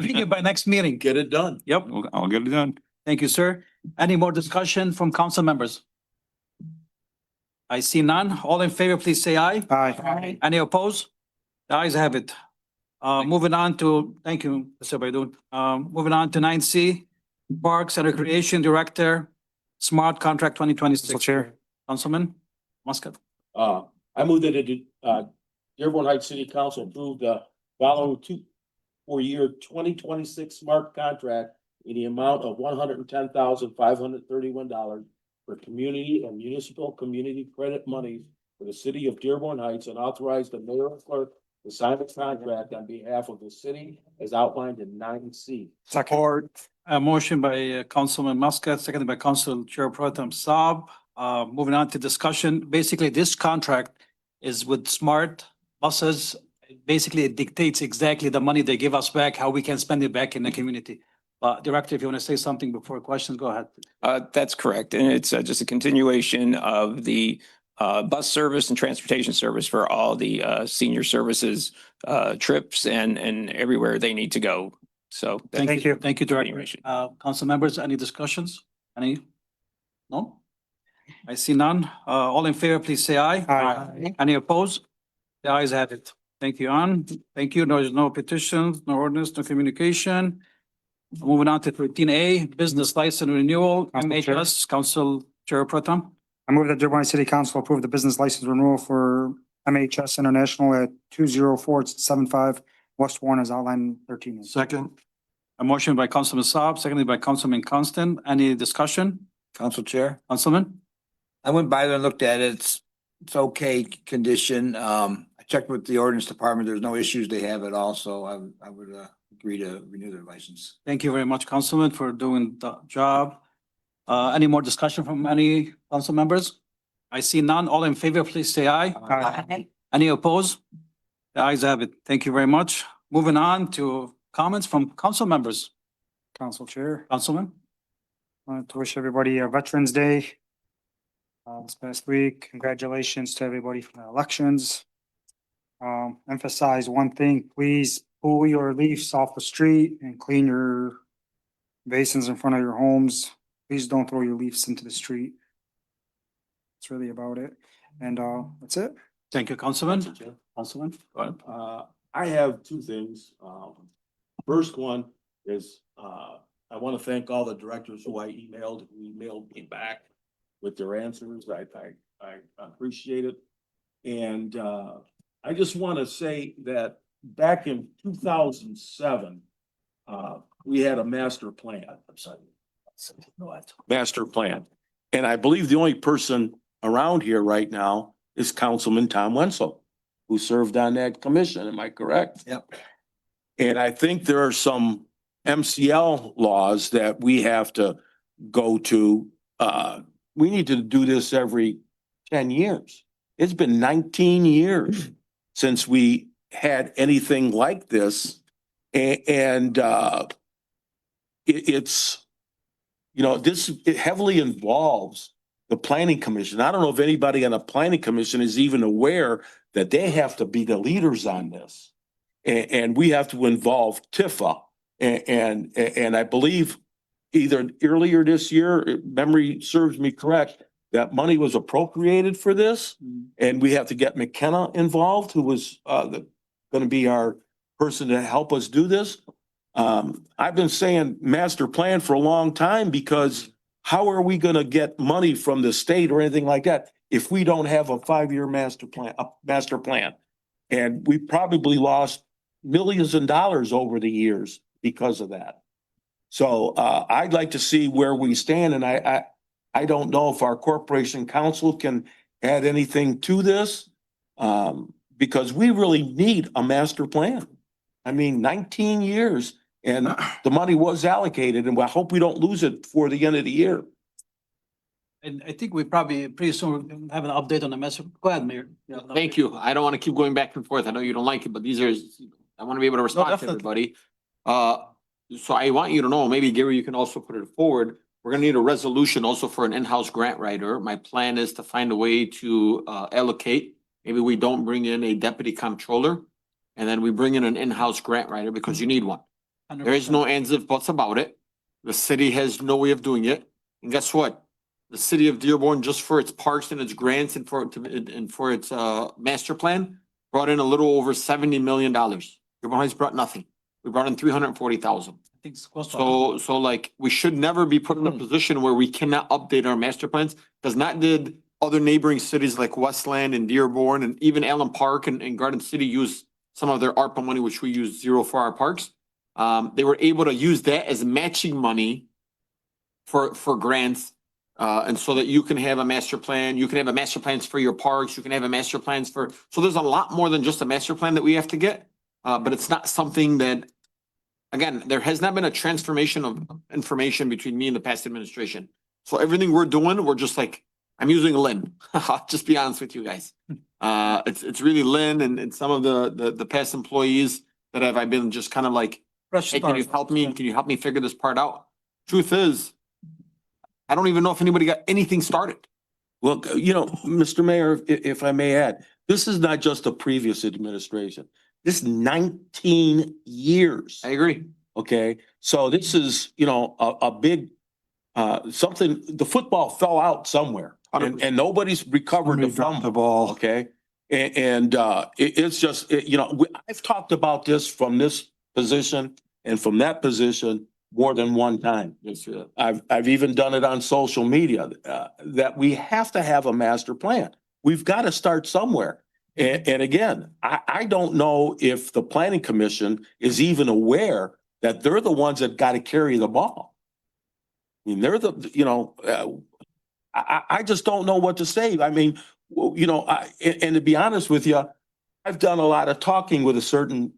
bring it by next meeting. get it done. Yep. I'll get it done. Thank you, sir. Any more discussion from council members? I see none. All in favor, please say aye. Aye. Any opposed? The ayes have it. Moving on to, thank you, Mr. Baydoun. Moving on to 9C, Parks and Recreation Director, Smart Contract 2026. Mr. Chair. Councilman Muscat. I move that Dearborn Heights City Council approve the following year 2026 smart contract in the amount of $110,531 for community and municipal community credit monies for the city of Dearborn Heights, and authorize the mayor and clerk to sign the contract on behalf of the city as outlined in 9C. Support. A motion by Councilman Muscat, seconded by Council Chair Pro Tem Saab. Moving on to discussion. Basically, this contract is with Smart Buses. Basically, it dictates exactly the money they give us back, how we can spend it back in the community. Director, if you want to say something before questions, go ahead. That's correct. And it's just a continuation of the bus service and transportation service for all the senior services trips and everywhere they need to go. So Thank you. Thank you, Director. Council members, any discussions? Any? No? I see none. All in favor, please say aye. Aye. Any opposed? The ayes have it. Thank you, An. Thank you. There's no petitions, no ordinance, no communication. Moving on to 13A, business license renewal, Council Chair. MHS, Council Chair Pro Tem. I move that Dearborn Heights City Council approve the business license renewal for MHS International at 20475 West Warren as outlined in 13. Second. A motion by Councilman Saab, seconded by Councilman Constant. Any discussion? Council Chair. Councilman? I went by there and looked at it. It's okay condition. I checked with the ordinance department. There's no issues. They have it all, so I would agree to renew their license. Thank you very much, Councilman, for doing the job. Any more discussion from any council members? I see none. All in favor, please say aye. Aye. Any opposed? The ayes have it. Thank you very much. Moving on to comments from council members. Council Chair, Councilman? I want to wish everybody a Veterans Day. This past week, congratulations to everybody for the elections. Emphasize one thing, please pull your leaves off the street and clean your basins in front of your homes. Please don't throw your leaves into the street. That's really about it. And that's it. Thank you, Councilman. Councilman, go ahead. I have two things. First one is, I want to thank all the directors who emailed me back with their answers. I appreciate it. And, I just want to say that back in 2007, we had a master plan. Master plan. And I believe the only person around here right now is Councilman Tom Wenzel, who served on that commission. Am I correct? Yep. And I think there are some MCL laws that we have to go to. We need to do this every 10 years. It's been 19 years since we had anything like this. And it's, you know, it heavily involves the planning commission. I don't know if anybody on the planning commission is even aware that they have to be the leaders on this. And we have to involve Tifa. And I believe either earlier this year, if memory serves me correct, that money was appropriated for this. And we have to get McKenna involved, who was going to be our person to help us do this. I've been saying master plan for a long time, because how are we going to get money from the state or anything like that if we don't have a 5-year master plan? And we probably lost millions of dollars over the years because of that. So I'd like to see where we stand, and I don't know if our corporation council can add anything to this, because we really need a master plan. I mean, 19 years and the money was allocated, and I hope we don't lose it before the end of the year. And I think we probably pretty soon have an update on the message. Go ahead, Mayor. Thank you. I don't want to keep going back and forth. I know you don't like it, but I want to be able to respond to definitely. everybody. So I want you to know, maybe Gary, you can also put it forward. We're gonna need a resolution also for an in-house grant writer. My plan is to find a way to allocate. Maybe we don't bring in a deputy comptroller, and then we bring in an in-house grant writer, because you need one. There is no ands if buts about it. The city has no way of doing it. And guess what? The city of Dearborn, just for its parks and its grants and for its master plan, brought in a little over $70 million. Dearborn Heights brought nothing. We brought in 340,000. I think it's close to. So like, we should never be put in a position where we cannot update our master plans, because not did other neighboring cities like Westland and Dearborn and even Allen Park and Garden City use some of their ARPA money, which we use zero for our parks. They were able to use that as matching money for grants. And so that you can have a master plan, you can have a master plans for your parks, you can have a master plans so there's a lot more than just a master plan that we have to get. But it's not something that, again, there has not been a transformation of information between me and the past administration. So everything we're doing, we're just like, I'm using Lynn. I'll just be honest with you guys. It's really Lynn and some of the past employees that I've been just kind of like, hey, can you help me? Can you help me figure this part out? Truth is, I don't even know if anybody got anything started. Well, you know, Mr. Mayor, if I may add, this is not just a previous administration. This is 19 years. I agree. Okay, so this is, you know, a big, something, the football fell out somewhere and nobody's recovered Somebody dropped the ball. Okay, It's just, I've talked about this from this position and from that position more than one time. I've even done it on social media, that we have to have a master plan. We've got to start somewhere. And again, I don't know if the planning commission is even aware that they're the ones that got to carry the ball. I mean, they're I just don't know what to say. I mean, and to be honest with you, I've done a lot of talking with a certain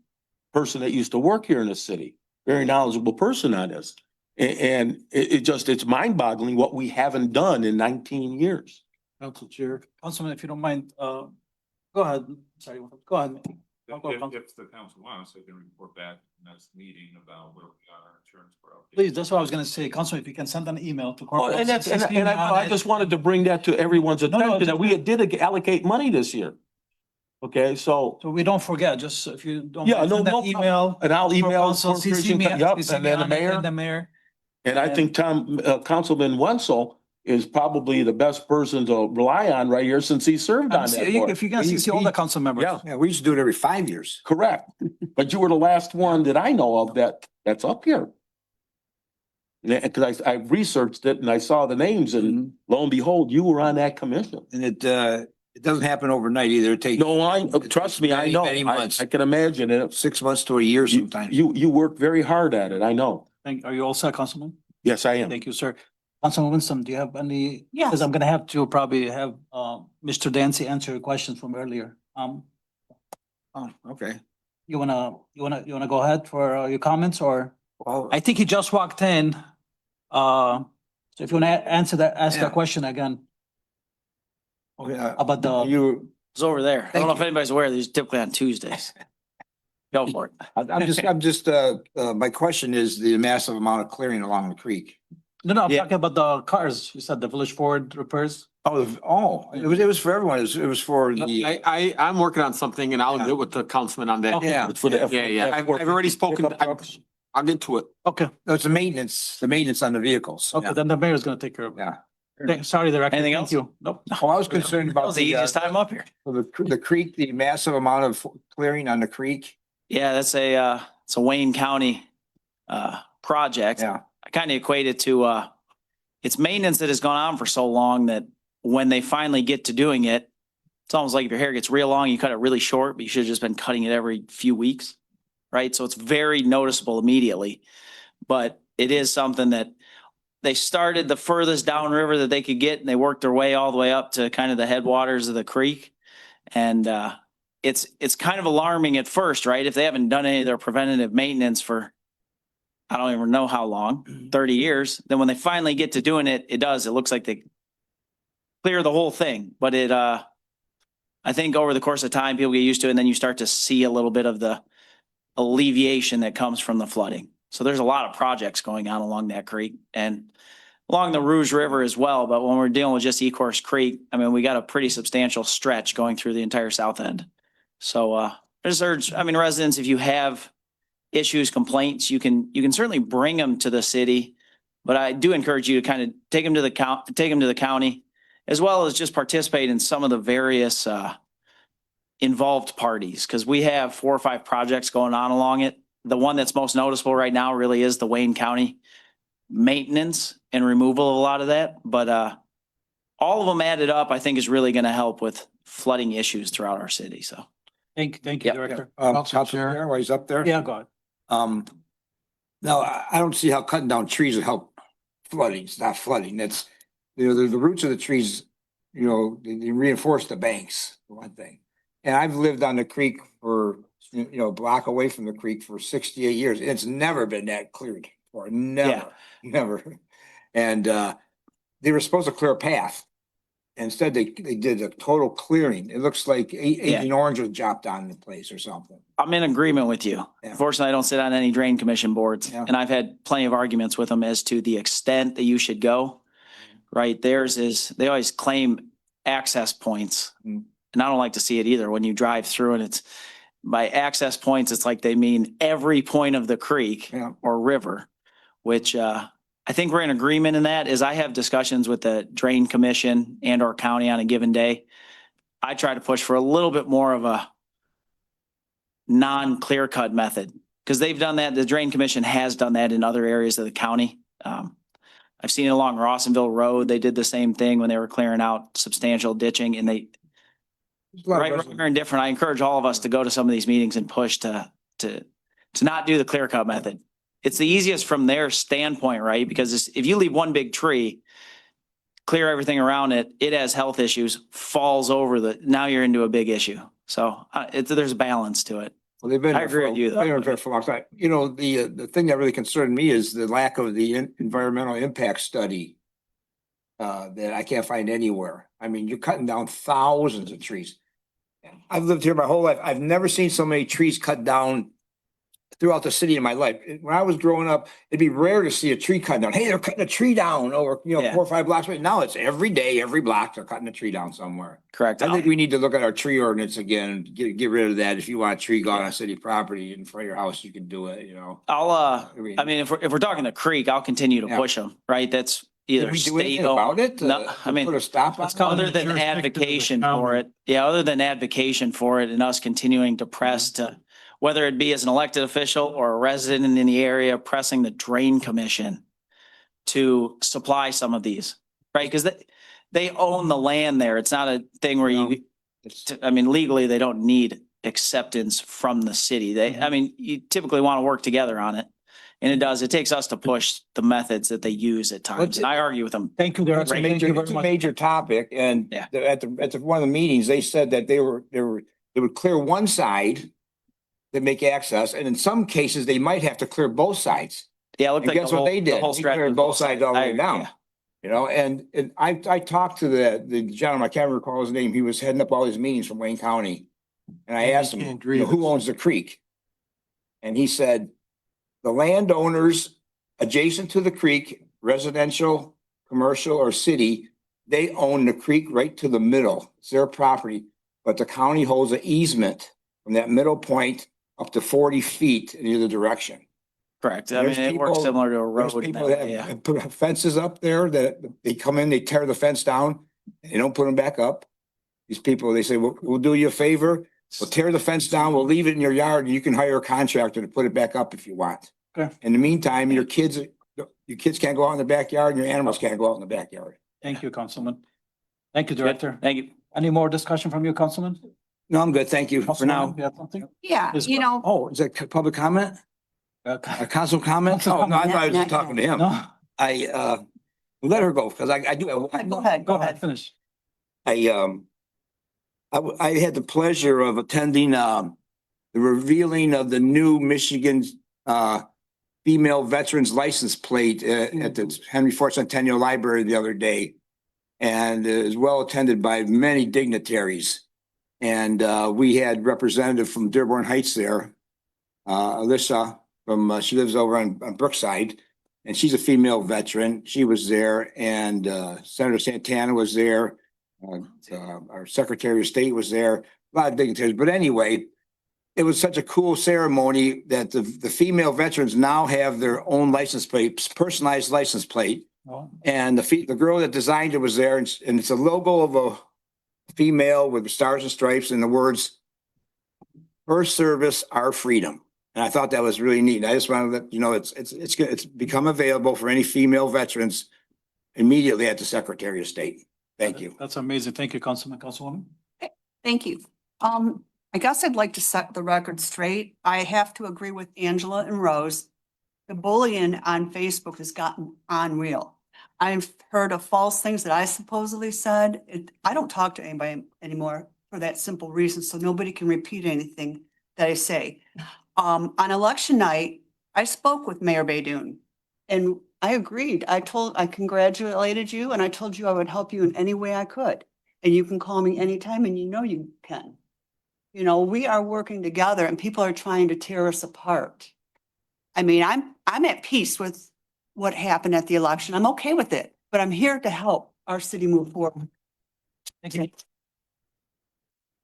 person that used to work here in the city, very knowledgeable person on this. And it's mind boggling what we haven't done in 19 years. Council Chair, Councilman, if you don't mind, go ahead. Sorry, go ahead. If the council wants, they can report back next meeting about where we are in terms for. Please, that's what I was gonna say. Councilman, if you can send an email to. Oh, and I just wanted to bring that to everyone's attention, that we did allocate money this year. Okay, so. So we don't forget, just if you don't. Yeah, mind, no, send that no problem. email. And I'll email. Council, CC me, Yep, CC and me then the on it, mayor. and the mayor. And I think Councilman Wenzel is probably the best person to rely on right here since he served on that board. If you can see all the council members. Yeah, we used to do it every 5 years. correct. But you were the last one that I know of that's up here. Because I researched it and I saw the names and lo and behold, you were on that commission. And it doesn't happen overnight either. It takes No, trust me, I know. many months. I can imagine it. 6 months to a year sometimes. You work very hard at it, I know. Are you all set, Councilman? Yes, I am. Thank you, sir. Councilman Winston, do you have any? Yes. Because I'm gonna have to probably have Mr. Dancy answer your question from earlier. Oh, okay. You wanna go ahead for your comments, or? Well, I think he just walked in. So if you wanna answer that, ask Yeah. that question again okay, about the. It's over there. I Thank don't know you. if anybody's aware, these typically on Tuesdays. Go for it. I'm just, my question is the massive amount of clearing along the creek. No, I'm Yeah. talking about the cars. You said the Village Ford repairs. It was for everyone. It was for the. I'm working on something and I'll get with the councilman on that. Okay. Yeah. It's for the Yeah. I've already spoken. I'll get to it. Okay, No, it's the maintenance on the vehicles. okay, then the mayor's gonna take care of it. Yeah. Sorry, Director. Anything Thank else? you. Nope. Oh, I was concerned That about was the easiest time up here. the creek, the massive amount of clearing on the creek. Yeah, that's it's a Wayne County project. Yeah. I kind of equate it to it's maintenance that has gone on for so long that when they finally get to doing it, it's almost like if your hair gets real long, you cut it really short, but you should have just been cutting it every few weeks. Right? So it's very noticeable immediately. But it is something that they started the furthest downriver that they could get, and they worked their way all the way up to kind of the headwaters of the creek. And it's kind of alarming at first, right? If they haven't done any of their preventative maintenance for I don't even know how long, 30 years, then when they finally get to doing it, it looks like they clear the whole thing. But I think over the course of time, people get used to it, and then you start to see a little bit of the alleviation that comes from the flooding. So there's a lot of projects going on along that creek and along the Rouge River as well. But when we're dealing with just Ecorse Creek, I mean, we got a pretty substantial stretch going through the entire south end. So I just urge, residents, if you have issues, complaints, you can certainly bring them to the city. But I do encourage you to kind of take them to the county, as well as just participate in some of the various involved parties, because we have 4 or 5 projects going on along it. The one that's most noticeable right now really is the Wayne County maintenance and removal of a lot of that. But all of them added up, I think, is really going to help with flooding issues throughout our city. So Thank you, Yeah. Director. Council Chair, while he's up there. Yeah, go ahead. No, I don't see how cutting down trees will help flooding. It's not flooding. That's, the roots of the trees, they reinforce the banks, for one thing. And I've lived on the creek for, a block away from the creek for 68 years. It's never been that cleared before. Never. And they were supposed to clear a path. Instead, they did a total clearing. It looks like Agent Orange was dropped on the place or something. I'm in agreement with you. Yeah. Unfortunately, I don't sit on any drain commission boards, Yeah. and I've had plenty of arguments with them as to the extent that you should go. Right? Theirs is, they always claim access points. Mm. And I don't like to see it either. When you drive through and it's by access points, it's like they mean every point of the creek Yeah. or river, which I think we're in agreement in that. As I have discussions with the drain commission and or county on a given day, I try to push for a little bit more of a non-clear cut method, because they've done that. The Drain Commission has done that in other areas of the county. I've seen it along Rawsonville Road. They did the same thing when they were clearing out substantial ditching, and they, right, wrong, or indifferent. I encourage all of us to go to some of these meetings and push to not do the clear cut method. It's the easiest from their standpoint, right? Because if you leave one big tree, clear everything around it, it has health issues, falls over now you're into a big issue. So there's a balance to it. Well, they've been I agree with you, though. They've been there for a long time. You know, the thing that really concerned me is the lack of the environmental impact study that I can't find anywhere. I mean, you're cutting down thousands of trees. I've lived here my whole life. I've never seen so many trees cut down throughout the city in my life. When I was growing up, it'd be rare to see a tree cut down. Hey, they're cutting a tree down over, 4 or 5 blocks away. Now it's every day, every block, they're cutting a tree down somewhere. Correct. I think we need to look at our tree ordinance again, get rid of that. If you want a tree gone on city property in front of your house, you can do it, I mean, if we're talking the creek, I'll continue to push them, right? That's either Can we do anything state about it? No, I mean, Put a stop on it? other than advocation for it. Yeah, other than advocation for it and us continuing to press to, whether it be as an elected official or a resident in the area, pressing the Drain Commission to supply some of these, right? Because they own the land there. It's not a thing where I mean, legally, they don't need acceptance from the city. I mean, you typically want to work together on it. And it takes us to push the methods that they use at times. And I argue with them. Thank you, It's Director. a Thank you very it's a much. major topic, and Yeah. at one of the meetings, they said that they would clear one side to make access, and in some cases, they might have to clear both sides. Yeah, it looked And like guess the what whole, they did? the whole He stretch. cleared was both sides all the way I- down. yeah. And I talked to the gentleman, I can't recall his name, he was heading up all these meetings from Wayne County. And I asked him, who owns the creek? And he said, the landowners adjacent to the creek, residential, commercial, or city, they own the creek right to the middle. It's their property, but the county holds an easement from that middle point up to 40 feet in either direction. Correct. I mean, There's it works people- similar to a There's road. people now, that yeah. have put fences up there that they come in, they tear the fence down, they don't put them back up. These people, they say, we'll do you a favor, we'll tear the fence down, we'll leave it in your yard, and you can hire a contractor to put it back up if you want. Okay. In the meantime, your kids can't go out in the backyard, and your animals can't go out in the backyard. Thank you, Councilman. Thank you, Director. Thank you. Any more discussion from you, Councilman? No, I'm good, thank you for now. Councilwoman, you have something? Yeah, Is- Oh, is that public comment? A council comment? Council Oh, no, I thought I was comment. talking to him. No? Let her go, because I do. Go ahead, Go ahead, finish. I had the pleasure of attending the revealing of the new Michigan female veterans license plate at the Henry Ford Centennial Library the other day. And it was well attended by many dignitaries. And we had representative from Dearborn Heights there, Alyssa she lives over on Brookside, and she's a female veteran. She was there, and Senator Santana was there. Our Secretary of State was there, a lot of dignitaries. But anyway, it was such a cool ceremony that the female veterans now have their own license plate, personalized license plate. Oh. And the girl that designed it was there, and it's a logo of a female with stars and stripes and the words, "Her service, our freedom." And I thought that was really neat. And I just wanted to let you know, it's become available for any female veterans immediately at the Secretary of State. Thank you. That's amazing. Thank you, Councilman. Councilwoman? Thank you. I guess I'd like to set the record straight. I have to agree with Angela and Rose. The bullying on Facebook has gotten unreal. I've heard of false things that I supposedly said. I don't talk to anybody anymore for that simple reason, so nobody can repeat anything that I say. On election night, I spoke with Mayor Baydoun, and I agreed. I congratulated you, and I told you I would help you in any way I could. And you can call me anytime, and you know you can. You know, we are working together, and people are trying to tear us apart. I mean, I'm at peace with what happened at the election. I'm okay with it, but I'm here to help our city move forward. Thank you.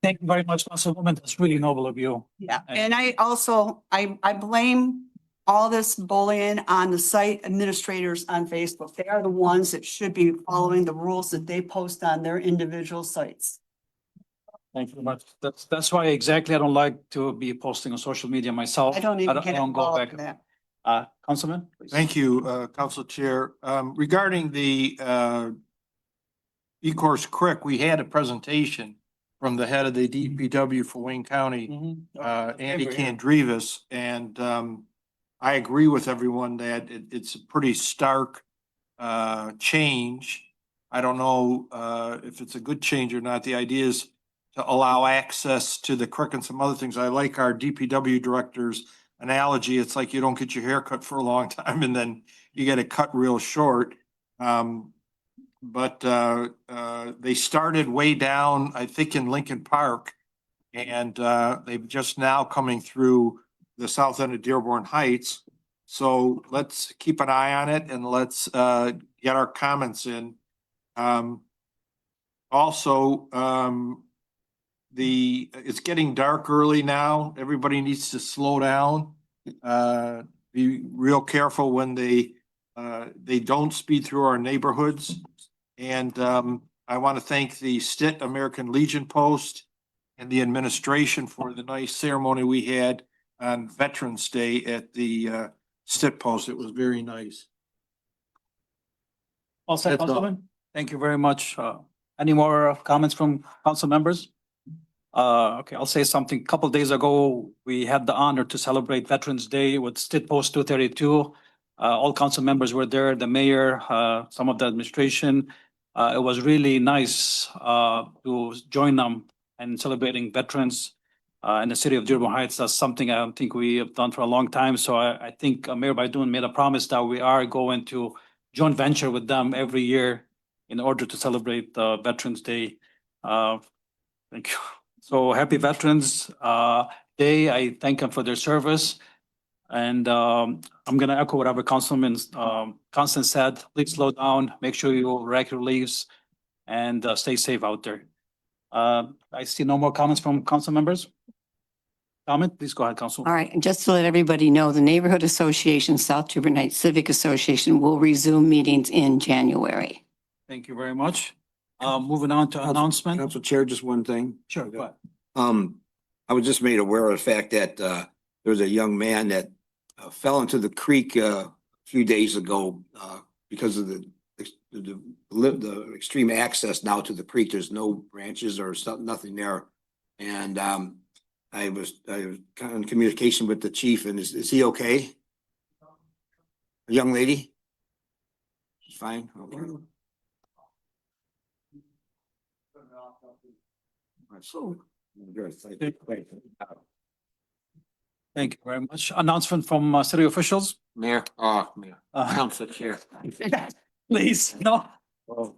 Thank you very much, Councilwoman. That's really noble of you. Yeah, and I also, I blame all this bullying on the site administrators on Facebook. They are the ones that should be following the rules that they post on their individual sites. Thank you very much. That's why exactly I don't like to be posting on social media myself. I don't even get go involved back. in that. Councilman? please. Thank you, Council Chair. Regarding the E-Course Creek, we had a presentation from the head of the DPW for Wayne County, Andy Candrivas, and I agree with everyone that it's a pretty stark change. I don't know if it's a good change or not. The idea is to allow access to the creek and some other things. I like our DPW director's analogy. It's like you don't get your hair cut for a long time and then you get it cut real short. But they started way down, I think in Lincoln Park, and they've just now coming through the south end of Dearborn Heights. So let's keep an eye on it and let's get our comments in. Also, it's getting dark early now. Everybody needs to slow down. Be real careful when they don't speed through our neighborhoods. And I want to thank the Stitt American Legion Post and the administration for the nice ceremony we had on Veterans Day at the Stitt Post. It was very nice. All set, That's all. Councilman? Thank you very much. Any more comments from council members? Okay, I'll say something. A couple of days ago, we had the honor to celebrate Veterans Day with Stitt Post 232. All council members were there, the mayor, some of the administration. It was really nice to join them in celebrating veterans in the city of Dearborn Heights. That's something I don't think we have done for a long time. So I think Mayor Baydoun made a promise that we are going to joint venture with them every year in order to celebrate Veterans Day. Thank you. So happy Veterans Day. I thank them for their service. And I'm gonna echo whatever Councilman Constance said. Please slow down, make sure you rack your leaves and stay safe out there. I see no more comments from council members. Comment, please go ahead, Council. All right, and just to let everybody know, the Neighborhood Association, South Dearborn Heights Civic Association will resume meetings in January. Thank you very much. Moving on to announcement. Council Chair, just one thing. Sure, go ahead. I was just made aware of the fact that there was a young man that fell into the creek a few days ago because of the extreme access now to the creek. There's no branches or nothing there. And I was kind of in communication with the chief, and is he okay? A young lady? She's fine? Okay. So, good. Thank you very much. Announcement from city officials. Mayor, Mayor, Council Chair. Please, no. Go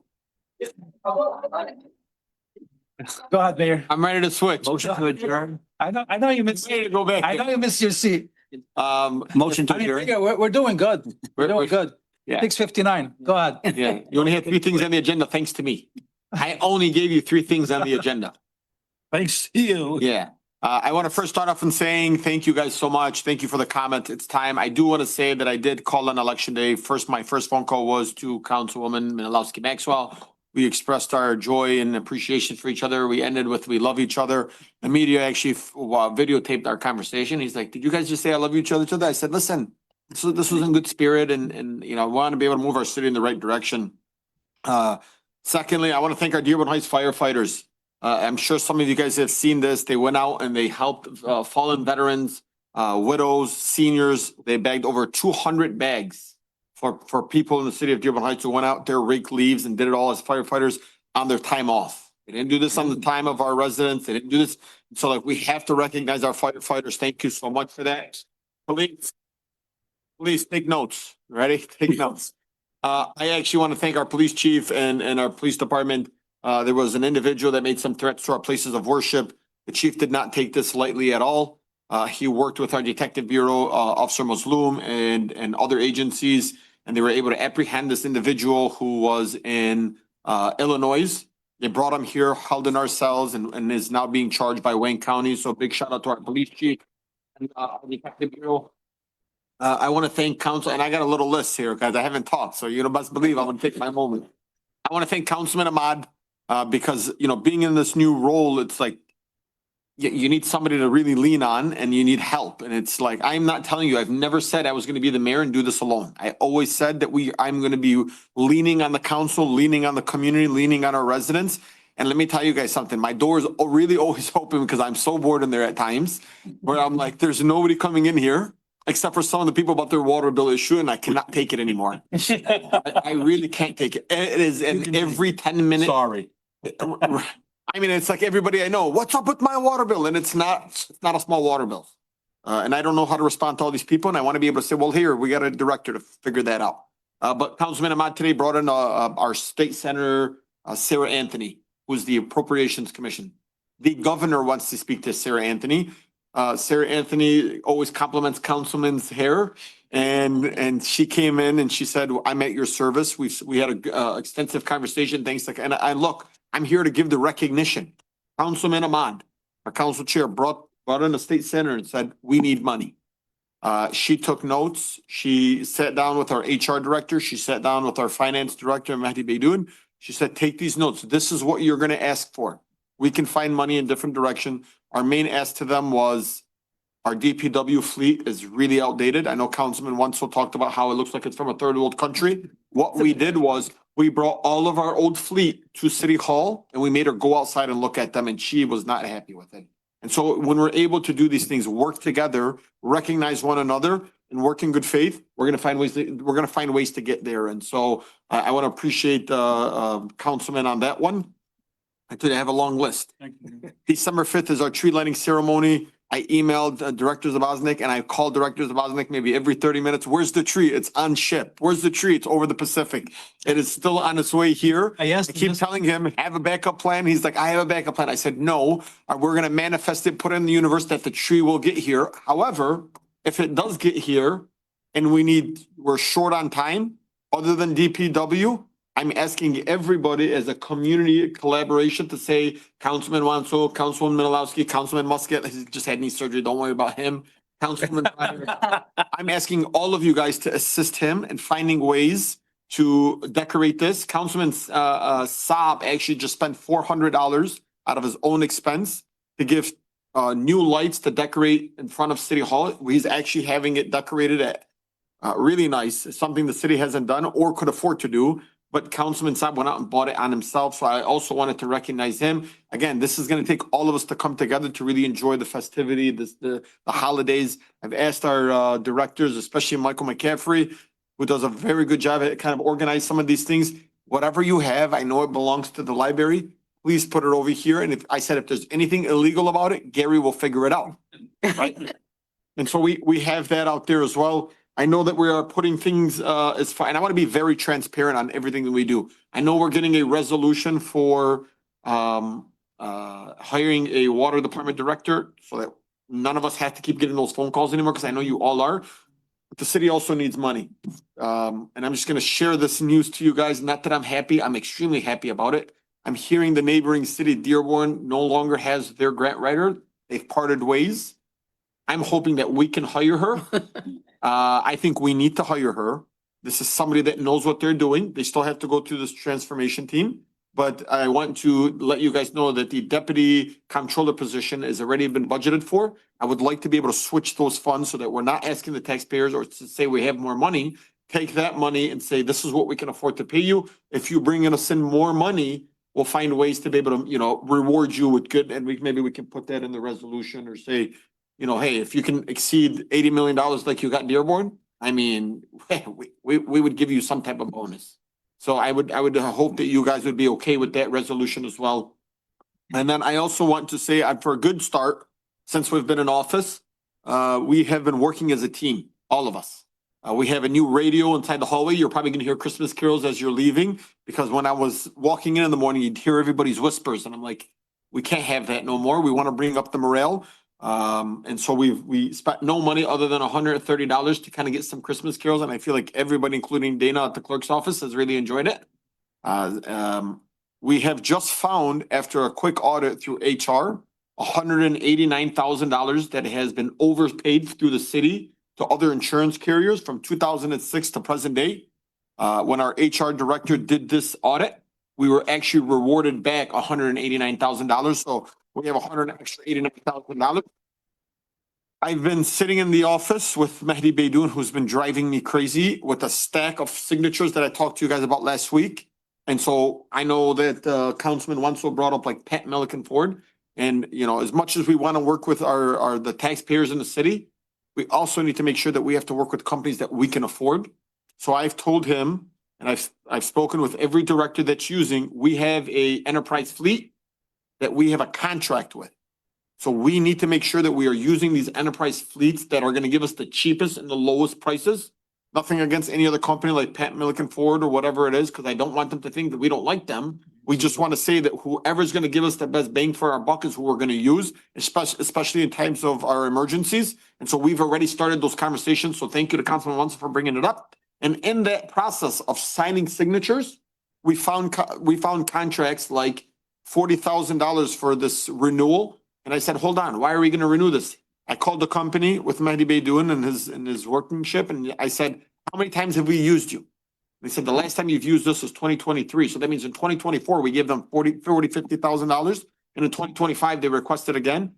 ahead, Mayor. I'm ready to switch. Motion to adjourn. I know you missed. Ready to go back. I know you missed your seat. Motion to I mean, adjourn. we're doing good. We're doing good. Yeah. 6:59. Go ahead. Yeah, you only had 3 things on the agenda, thanks to me. I only gave you 3 things on the agenda. Thanks to you. Yeah. I want to first start off in saying thank you guys so much. Thank you for the comment. It's time. I do want to say that I did call on election day. My first phone call was to Councilwoman Minalowski Maxwell. We expressed our joy and appreciation for each other. We ended with we love each other. The media actually videotaped our conversation. He's like, "Did you guys just say I love each other?" I said, "Listen, this was in good spirit, and you know, I want to be able to move our city in the right direction." Secondly, I want to thank our Dearborn Heights firefighters. I'm sure some of you guys have seen this. They went out and they helped fallen veterans, widows, seniors. They bagged over 200 bags for people in the city of Dearborn Heights who went out there, raked leaves, and did it all as firefighters on their time off. They didn't do this on the time of our residents. They didn't do this. So like we have to recognize our firefighters. Thank you so much for that. Police, take notes. Ready? Take notes. I actually want to thank our police chief and our police department. There was an individual that made some threats to our places of worship. The chief did not take this lightly at all. He worked with our detective bureau, Officer Musloom and other agencies, and they were able to apprehend this individual who was in Illinois. They brought him here, held in our cells, and is now being charged by Wayne County. So big shout out to our police chief and our detective bureau. I want to thank council, and I got a little list here, guys. I haven't talked, so you best believe I'm gonna take my moment. I want to thank Councilman Ahmad. Because, you know, being in this new role, it's like you need somebody to really lean on and you need help. And it's like, I'm not telling you, I've never said I was going to be the mayor and do this alone. I always said that I'm going to be leaning on the council, leaning on the community, leaning on our residents. And let me tell you guys something, my door is really always open because I'm so bored in there at times where I'm like, there's nobody coming in here except for some of the people about their water bill issue, and I cannot take it anymore. I really can't take it. It is in every 10 minutes. Sorry. I mean, it's like everybody I know, what's up with my water bill? And it's not a small water bill. And I don't know how to respond to all these people. And I want to be able to say, well, here, we got a director to figure that out. But Councilman Ahmad today brought in our state senator, Sarah Anthony, who's the Appropriations Commission. The governor wants to speak to Sarah Anthony. Sarah Anthony always compliments Councilman's hair. And she came in and she said, I'm at your service. We had a extensive conversation. Thanks. And I'm here to give the recognition. Councilman Ahmad, our council chair, brought in a state senator and said, we need money. She took notes. She sat down with our HR director. She sat down with our finance director, Mahdi Baydoun. She said, take these notes. This is what you're going to ask for. We can find money in different directions. Our main ask to them was our DPW fleet is really outdated. I know Councilman Wenzel talked about how it looks like it's from a third world country. What we did was we brought all of our old fleet to City Hall and we made her go outside and look at them, and she was not happy with it. And so when we're able to do these things, work together, recognize one another and work in good faith, we're going to find ways to get there. And so I want to appreciate Councilman on that one. I have a long list. December 5th is our tree lighting ceremony. I emailed Director Zbosnik and I called Director Zbosnik maybe every 30 minutes. Where's the tree? It's on ship. Where's the tree? It's over the Pacific. It is still on its way here. I keep telling him, have a backup plan. He's like, I have a backup plan. I said, no, we're going to manifest it, put it in the universe that the tree will get here. However, if it does get here and we're short on time, other than DPW, I'm asking everybody as a community collaboration to say, Councilman Wanso, Councilwoman Menalowski, Councilman Muscat, he just had knee surgery, don't worry about him. Councilman Ryder. I'm asking all of you guys to assist him in finding ways to decorate this. Councilman Saab actually just spent $400 out of his own expense to give new lights to decorate in front of City Hall. He's actually having it decorated at really nice. It's something the city hasn't done or could afford to do. But Councilman Saab went out and bought it on himself. So I also wanted to recognize him. Again, this is going to take all of us to come together to really enjoy the festivity, the holidays. I've asked our directors, especially Michael McCaffrey, who does a very good job at kind of organize some of these things. Whatever you have, I know it belongs to the library. Please put it over here. And if there's anything illegal about it, Gary will figure it out. Right? And so we have that out there as well. I know that we are putting things as far, and I want to be very transparent on everything that we do. I know we're getting a resolution for hiring a water department director so that none of us have to keep getting those phone calls anymore, because I know you all are. But the city also needs money. And I'm just going to share this news to you guys. Not that I'm happy. I'm extremely happy about it. I'm hearing the neighboring city, Dearborn, no longer has their grant writer. They've parted ways. I'm hoping that we can hire her. I think we need to hire her. This is somebody that knows what they're doing. They still have to go through this transformation team. But I want to let you guys know that the deputy comptroller position has already been budgeted for. I would like to be able to switch those funds so that we're not asking the taxpayers or to say we have more money. Take that money and say, this is what we can afford to pay you. If you bring us in more money, we'll find ways to be able to, reward you with good. And maybe we can put that in the resolution or say, hey, if you can exceed $80 million like you got in Dearborn, I mean, we would give you some type of bonus. So I would hope that you guys would be okay with that resolution as well. And then I also want to say, for a good start, since we've been in office, we have been working as a team, all of us. We have a new radio inside the hallway. You're probably going to hear Christmas carols as you're leaving, because when I was walking in the morning, you'd hear everybody's whispers. And I'm like, we can't have that no more. We want to bring up the morale. And so we spent no money other than $130 to kind of get some Christmas carols. And I feel like everybody, including Dana at the clerk's office, has really enjoyed it. We have just found, after a quick audit through HR, $189,000 that has been overpaid through the city to other insurance carriers from 2006 to present day. When our HR director did this audit, we were actually rewarded back $189,000. So We have $189,000. I've been sitting in the office with Mehdi Baydoun, who's been driving me crazy with a stack of signatures that I talked to you guys about last week. And so I know that Councilman Wenzel brought up like Pat Milliken Ford. And, you know, as much as we want to work with the taxpayers in the city, we also need to make sure that we have to work with companies that we can afford. So I've told him, and I've spoken with every director that's using, we have a enterprise fleet that we have a contract with. So we need to make sure that we are using these enterprise fleets that are going to give us the cheapest and the lowest prices. Nothing against any other company like Pat Milliken Ford or whatever it is, because I don't want them to think that we don't like them. We just want to say that whoever's going to give us the best bang for our buck is who we're going to use, especially in times of our emergencies. And so we've already started those conversations. So thank you to Councilman Wenzel for bringing it up. And in that process of signing signatures, we found contracts like $40,000 for this renewal. And I said, hold on, why are we going to renew this? I called the company with Mehdi Baydoun and his workmanship, and I said, how many times have we used you? They said, the last time you've used this was 2023. So that means in 2024, we gave them $50,000. And in 2025, they requested again.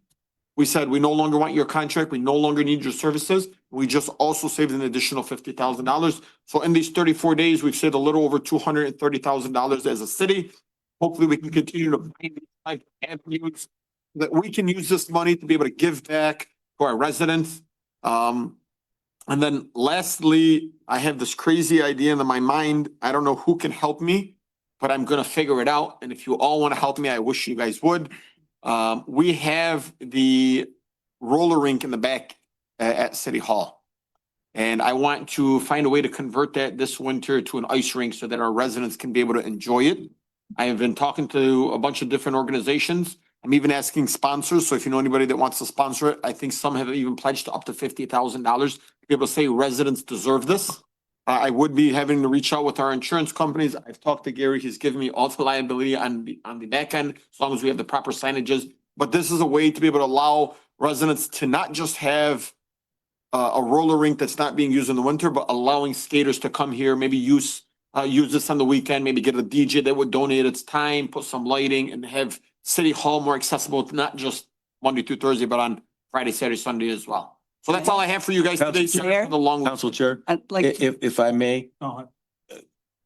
We said, we no longer want your contract. We no longer need your services. We just also saved an additional $50,000. So in these 34 days, we've saved a little over $230,000 as a city. Hopefully we can continue to find these type of avenues that we can use this money to be able to give back to our residents. And then lastly, I have this crazy idea in my mind. I don't know who can help me, but I'm gonna figure it out. And if you all want to help me, I wish you guys would. We have the roller rink in the back at City Hall. And I want to find a way to convert that this winter to an ice rink so that our residents can be able to enjoy it. I have been talking to a bunch of different organizations. I'm even asking sponsors. So if you know anybody that wants to sponsor it, I think some have even pledged up to $50,000 to be able to say residents deserve this. I would be having to reach out with our insurance companies. I've talked to Gary. He's given me all the liability on the back end, as long as we have the proper signages. But this is a way to be able to allow residents to not just have a roller rink that's not being used in the winter, but allowing skaters to come here, maybe use this on the weekend, maybe get a DJ that would donate its time, put some lighting, and have City Hall more accessible, not just Monday through Thursday, but on Friday, Saturday, Sunday as well. So that's all I have for you guys today. Sorry for the long. Council Chair, I'd like to- if I may,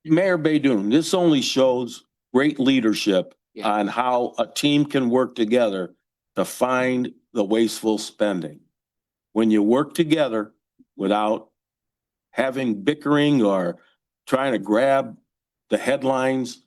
Mayor Baydoun, this only shows great leadership on how a team can work together to find the wasteful spending. When you work together without having bickering or trying to grab the headlines,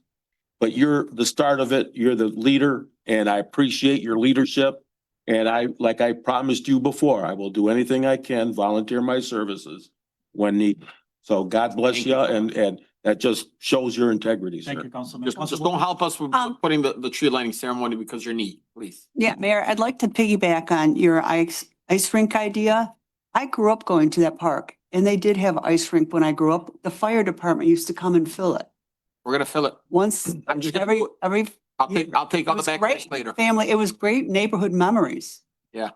but you're the start of it, you're the leader, and I appreciate your leadership. And like I promised you before, I will do anything I can, volunteer my services when needed. So God bless you, and that just shows your integrity, sir. Thank you, Councilman. Just don't help us with putting the tree lighting ceremony because you're neat, please. Yeah, Mayor, I'd like to piggyback on your ice rink idea. I grew up going to that park and they did have ice rink when I grew up. The fire department used to come and fill it. We're gonna fill it. Once, I'm just every, I'll take all the was back great. later. Family, it was great neighborhood memories. Yeah.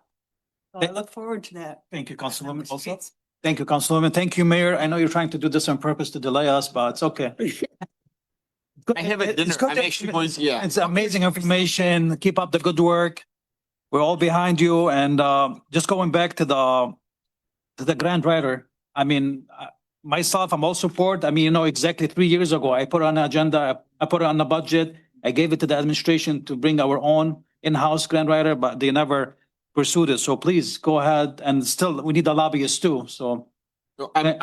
So I look forward to that. Thank you, Councilwoman. Also, thank you, Councilwoman. Thank you, Mayor. I know you're trying to do this on purpose to delay us, but it's okay. I have a dinner. I'm actually going to, yeah. It's amazing information. Keep up the good work. We're all behind you. And just going back to the grant writer, I mean, myself, I'm all support. I mean, you know, exactly 3 years ago, I put it on the agenda, I put it on the budget. I gave it to the administration to bring our own in-house grant writer, but they never pursued it. So please go ahead, and still, we need the lobbyists too, so. I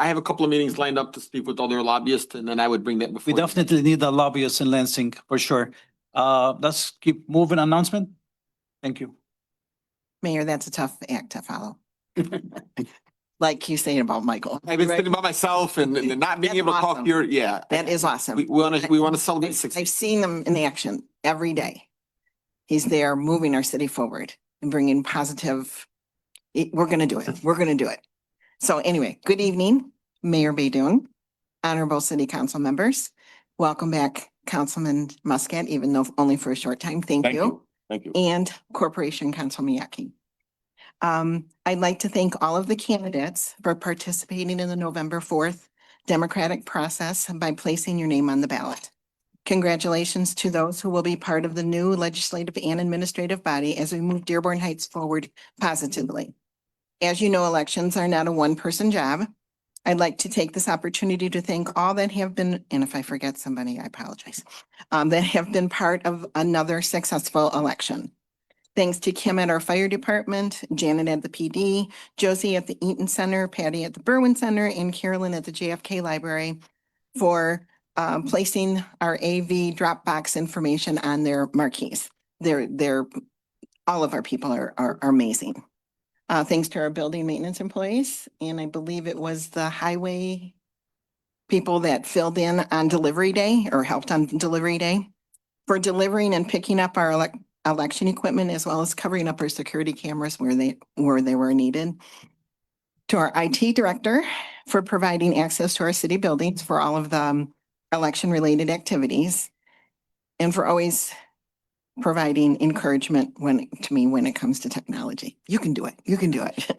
have a couple of meetings lined up to speak with other lobbyists, and then I would bring that before. We definitely need the lobbyists in Lansing, for sure. Let's keep moving. Announcement. Thank you. Mayor, that's a tough act to follow. Like you saying about Michael. I've been thinking about myself and not being That's able to talk awesome. here, yeah. That is awesome. We wanna celebrate success. I've seen them in action every day. He's there moving our city forward and bringing positive. We're gonna do it. We're gonna do it. So anyway, good evening, Mayor Baydoun, honorable city council members. Welcome back, Councilman Muscat, even though only for a short time. Thank you. Thank you. And Corporation Council Miyake. I'd like to thank all of the candidates for participating in the November 4th democratic process by placing your name on the ballot. Congratulations to those who will be part of the new legislative and administrative body as we move Dearborn Heights forward positively. As you know, elections are not a one-person job. I'd like to take this opportunity to thank all that have been, and if I forget somebody, I apologize, that have been part of another successful election. Thanks to Kim at our fire department, Janet at the PD, Josie at the Eaton Center, Patty at the Berwyn Center, and Carolyn at the JFK Library for placing our AV Dropbox information on their marquees. All of our people are amazing. Thanks to our building maintenance employees, and I believe it was the highway people that filled in on delivery day or helped on delivery day for delivering and picking up our election equipment as well as covering up our security cameras where they were needed. To our IT director for providing access to our city buildings for all of the election-related activities, and for always providing encouragement to me when it comes to technology. You can do it. You can do it.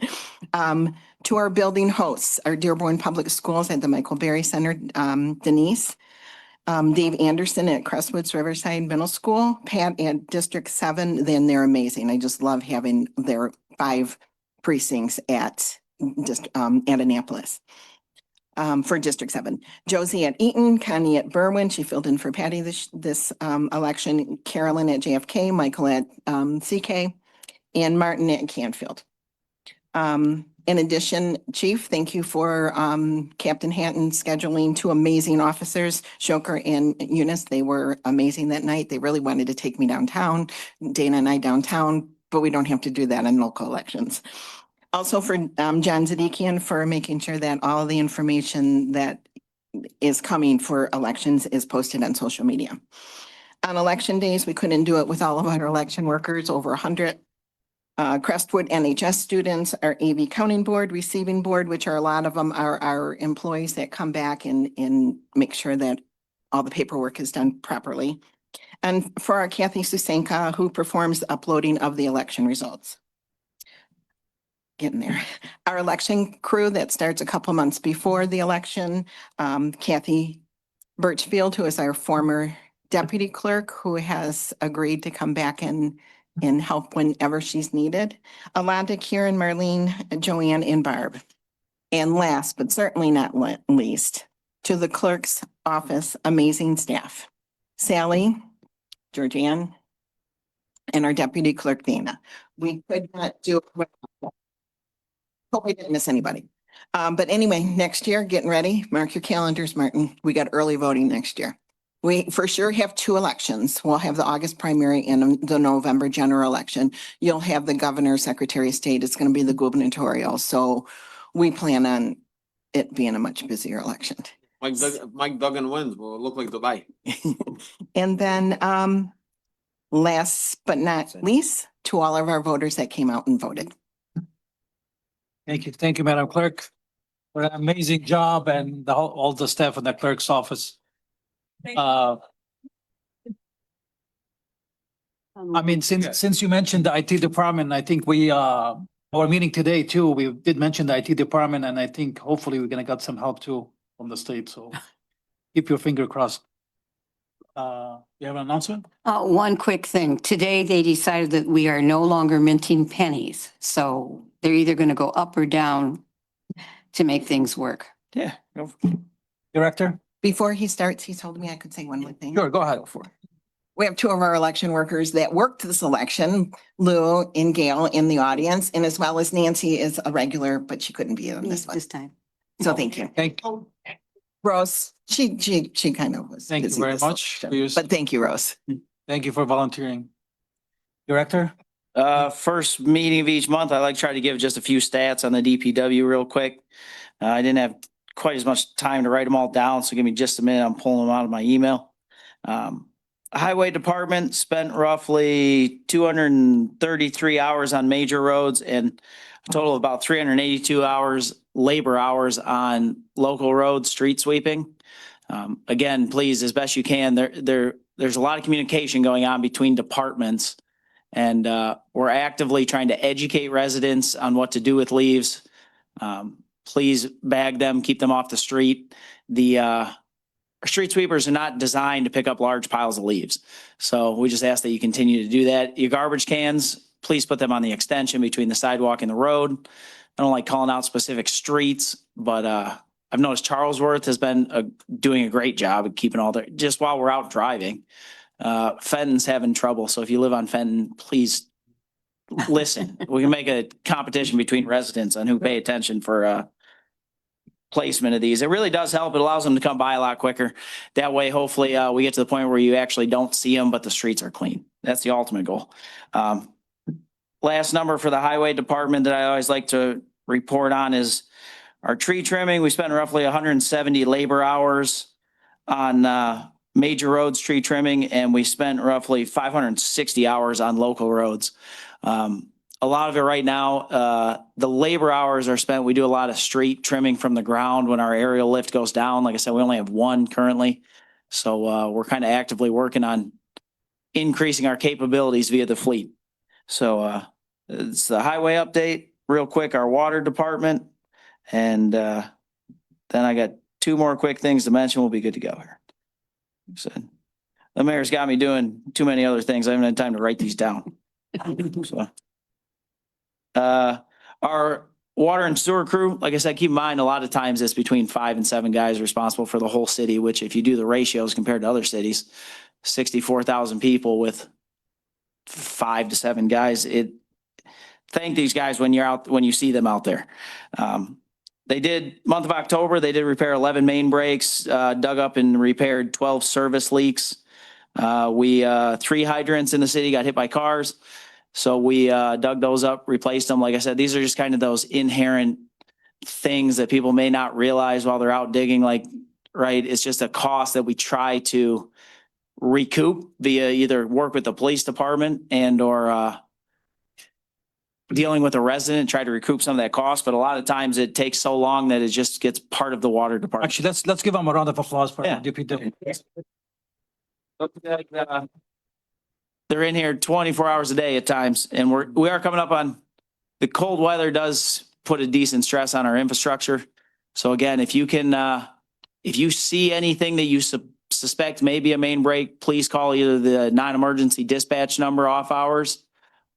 To our building hosts, our Dearborn Public Schools at the Michael Berry Center, Denise, Dave Anderson at Crestwoods Riverside Middle School, Pat at District 7, then they're amazing. I just love having their 5 precincts at Annapolis. For District 7. Josie at Eaton, Connie at Berwyn, she filled in for Patty this election, Carolyn at JFK, Michael at CK, and Martin at Canfield. In addition, Chief, thank you for Captain Hatton scheduling 2 amazing officers, Shoker and Eunice. They were amazing that night. They really wanted to take me downtown, Dana and I downtown, but we don't have to do that in local elections. Also for John Zadikian for making sure that all the information that is coming for elections is posted on social media. On election days, we couldn't do it with all of our election workers, over 100. Crestwood NHS students, our AV counting board, receiving board, which are a lot of them are our employees that come back and make sure that all the paperwork is done properly. And for our Kathy Susenka, who performs the uploading of the election results. Getting there. Our election crew that starts a couple months before the election, Kathy Birchfield, who is our former deputy clerk, who has agreed to come back and help whenever she's needed. Alonda, Kieran, Marlene, Joanne, and Barb. And last, but certainly not least, to the clerk's office, amazing staff. Sally, Georgianne, and our deputy clerk, Dana. We could not do it without them. Hope we didn't miss anybody. But anyway, next year, getting ready, mark your calendars, Martin. We got early voting next year. We for sure have 2 elections. We'll have the August primary and the November general election. You'll have the governor, secretary of state. It's going to be the gubernatorial. So we plan on it being a much busier election. Mike Duggan wins, will look like Dubai. And then last but not least, to all of our voters that came out and voted. Thank you, Madam Clerk, for an amazing job and all the staff in the clerk's office. I mean, since you mentioned the IT department, I think our meeting today too, we did mention the IT department, and I think hopefully we're gonna get some help too from the state, so keep your finger crossed. You have an announcement? One quick thing. Today, they decided that we are no longer minting pennies. So they're either going to go up or down to make things work. Yeah. Director? Before he starts, he told me I could say one more thing. Sure, go ahead. We have 2 of our election workers that worked this election, Lou and Gail in the audience, and as well as Nancy is a regular, but she couldn't be on this one. This time. So thank you. Thank you. Rose, she kind of was. Thank you busy very this much. election, but thank you, Rose. Thank you for volunteering. Director? First meeting of each month, I like to try to give just a few stats on the DPW real quick. I didn't have quite as much time to write them all down, so give me just a minute. I'm pulling them out of my email. Highway Department spent roughly 233 hours on major roads and a total of about 382 hours, labor hours on local roads, street sweeping. Again, please, as best you can, there's a lot of communication going on between departments, and we're actively trying to educate residents on what to do with leaves. Please bag them, keep them off the street. The our street sweepers are not designed to pick up large piles of leaves. So we just ask that you continue to do that. Your garbage cans, please put them on the extension between the sidewalk and the road. I don't like calling out specific streets, but I've noticed Charlesworth has been doing a great job of keeping all their, just while we're out driving. Fenton's having trouble. So if you live on Fenton, please listen. We can make a competition between residents on who pay attention for placement of these. It really does help. It allows them to come by a lot quicker. That way, hopefully, we get to the point where you actually don't see them, but the streets are clean. That's the ultimate goal. Last number for the highway department that I always like to report on is our tree trimming. We spent roughly 170 labor hours on major roads tree trimming, and we spent roughly 560 hours on local roads. A lot of it right now, the labor hours are spent. We do a lot of street trimming from the ground when our aerial lift goes down. Like I said, we only have one currently. So we're kind of actively working on increasing our capabilities via the fleet. So it's the highway update. Real quick, our water department. And then I got two more quick things to mention. We'll be good to go here. So, the mayor's got me doing too many other things. I haven't had time to write these down. So. Our water and sewer crew, like I said, keep in mind, a lot of times it's between 5 and 7 guys responsible for the whole city, which if you do the ratios compared to other cities, 64,000 people with 5 to 7 guys, thank these guys when you're out, when you see them out there. They did, month of October, they did repair 11 main breaks, dug up and repaired 12 service leaks. 3 hydrants in the city got hit by cars. So we dug those up, replaced them. Like I said, these are just kind of those inherent things that people may not realize while they're out digging. Like, right, it's just a cost that we try to recoup via either work with the police department and or dealing with a resident, try to recoup some of that cost. But a lot of times it takes so long that it just gets part of the water department. Actually, let's give them a round of applause for DPW. They're in here 24 hours a day at times, and we are coming up on, the cold weather does put a decent stress on our infrastructure. So again, if you can, if you see anything that you suspect may be a main break, please call either the non-emergency dispatch number off hours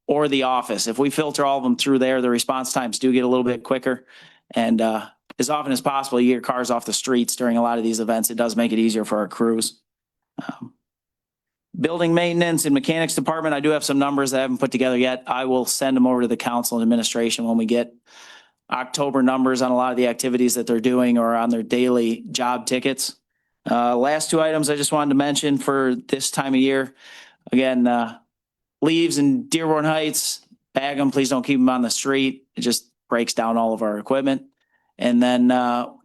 or the office. If we filter all of them through there, the response times do get a little bit quicker. And as often as possible, you get cars off the streets during a lot of these events. It does make it easier for our crews. Building maintenance and mechanics department, I do have some numbers that I haven't put together yet. I will send them over to the council and administration when we get October numbers on a lot of the activities that they're doing or on their daily job tickets. Last 2 items I just wanted to mention for this time of year. Again, leaves in Dearborn Heights, bag them. Please don't keep them on the street. It just breaks down all of our equipment. And then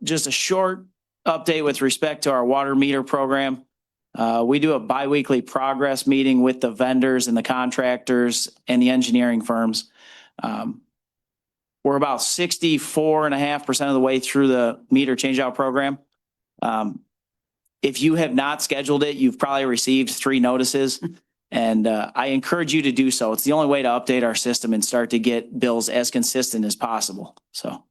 just a short update with respect to our water meter program. We do a biweekly progress meeting with the vendors and the contractors and the engineering firms. We're about 64.5% of the way through the meter changeout program. If you have not scheduled it, you've probably received 3 notices, and I encourage you to do so. It's the only way to update our system and start to get bills as consistent as possible. So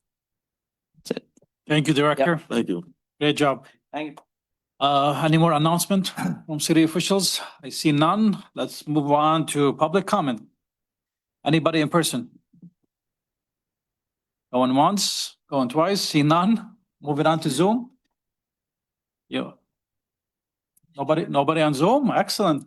that's it. Thank you, Director. Yep. Thank you. Great job. Thank you. Any more announcement from city officials? I see none. Let's move on to public comment. Anybody in person? Going once, going twice, see none. Moving on to Zoom. Yeah. Nobody on Zoom? Excellent.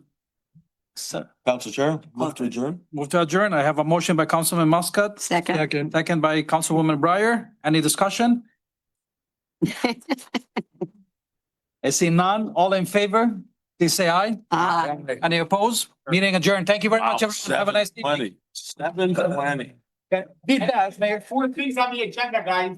Council Chair, move to adjourn. Move to adjourn. I have a motion by Councilman Muscat. Second. Second by Councilwoman Breyer. Any discussion? I see none. All in favor, please say aye. Aye. Any opposed? Meeting adjourned. Thank you very much, everyone. Have a nice evening. 7:20. Beat that, Mayor. 4 things on the agenda, guys.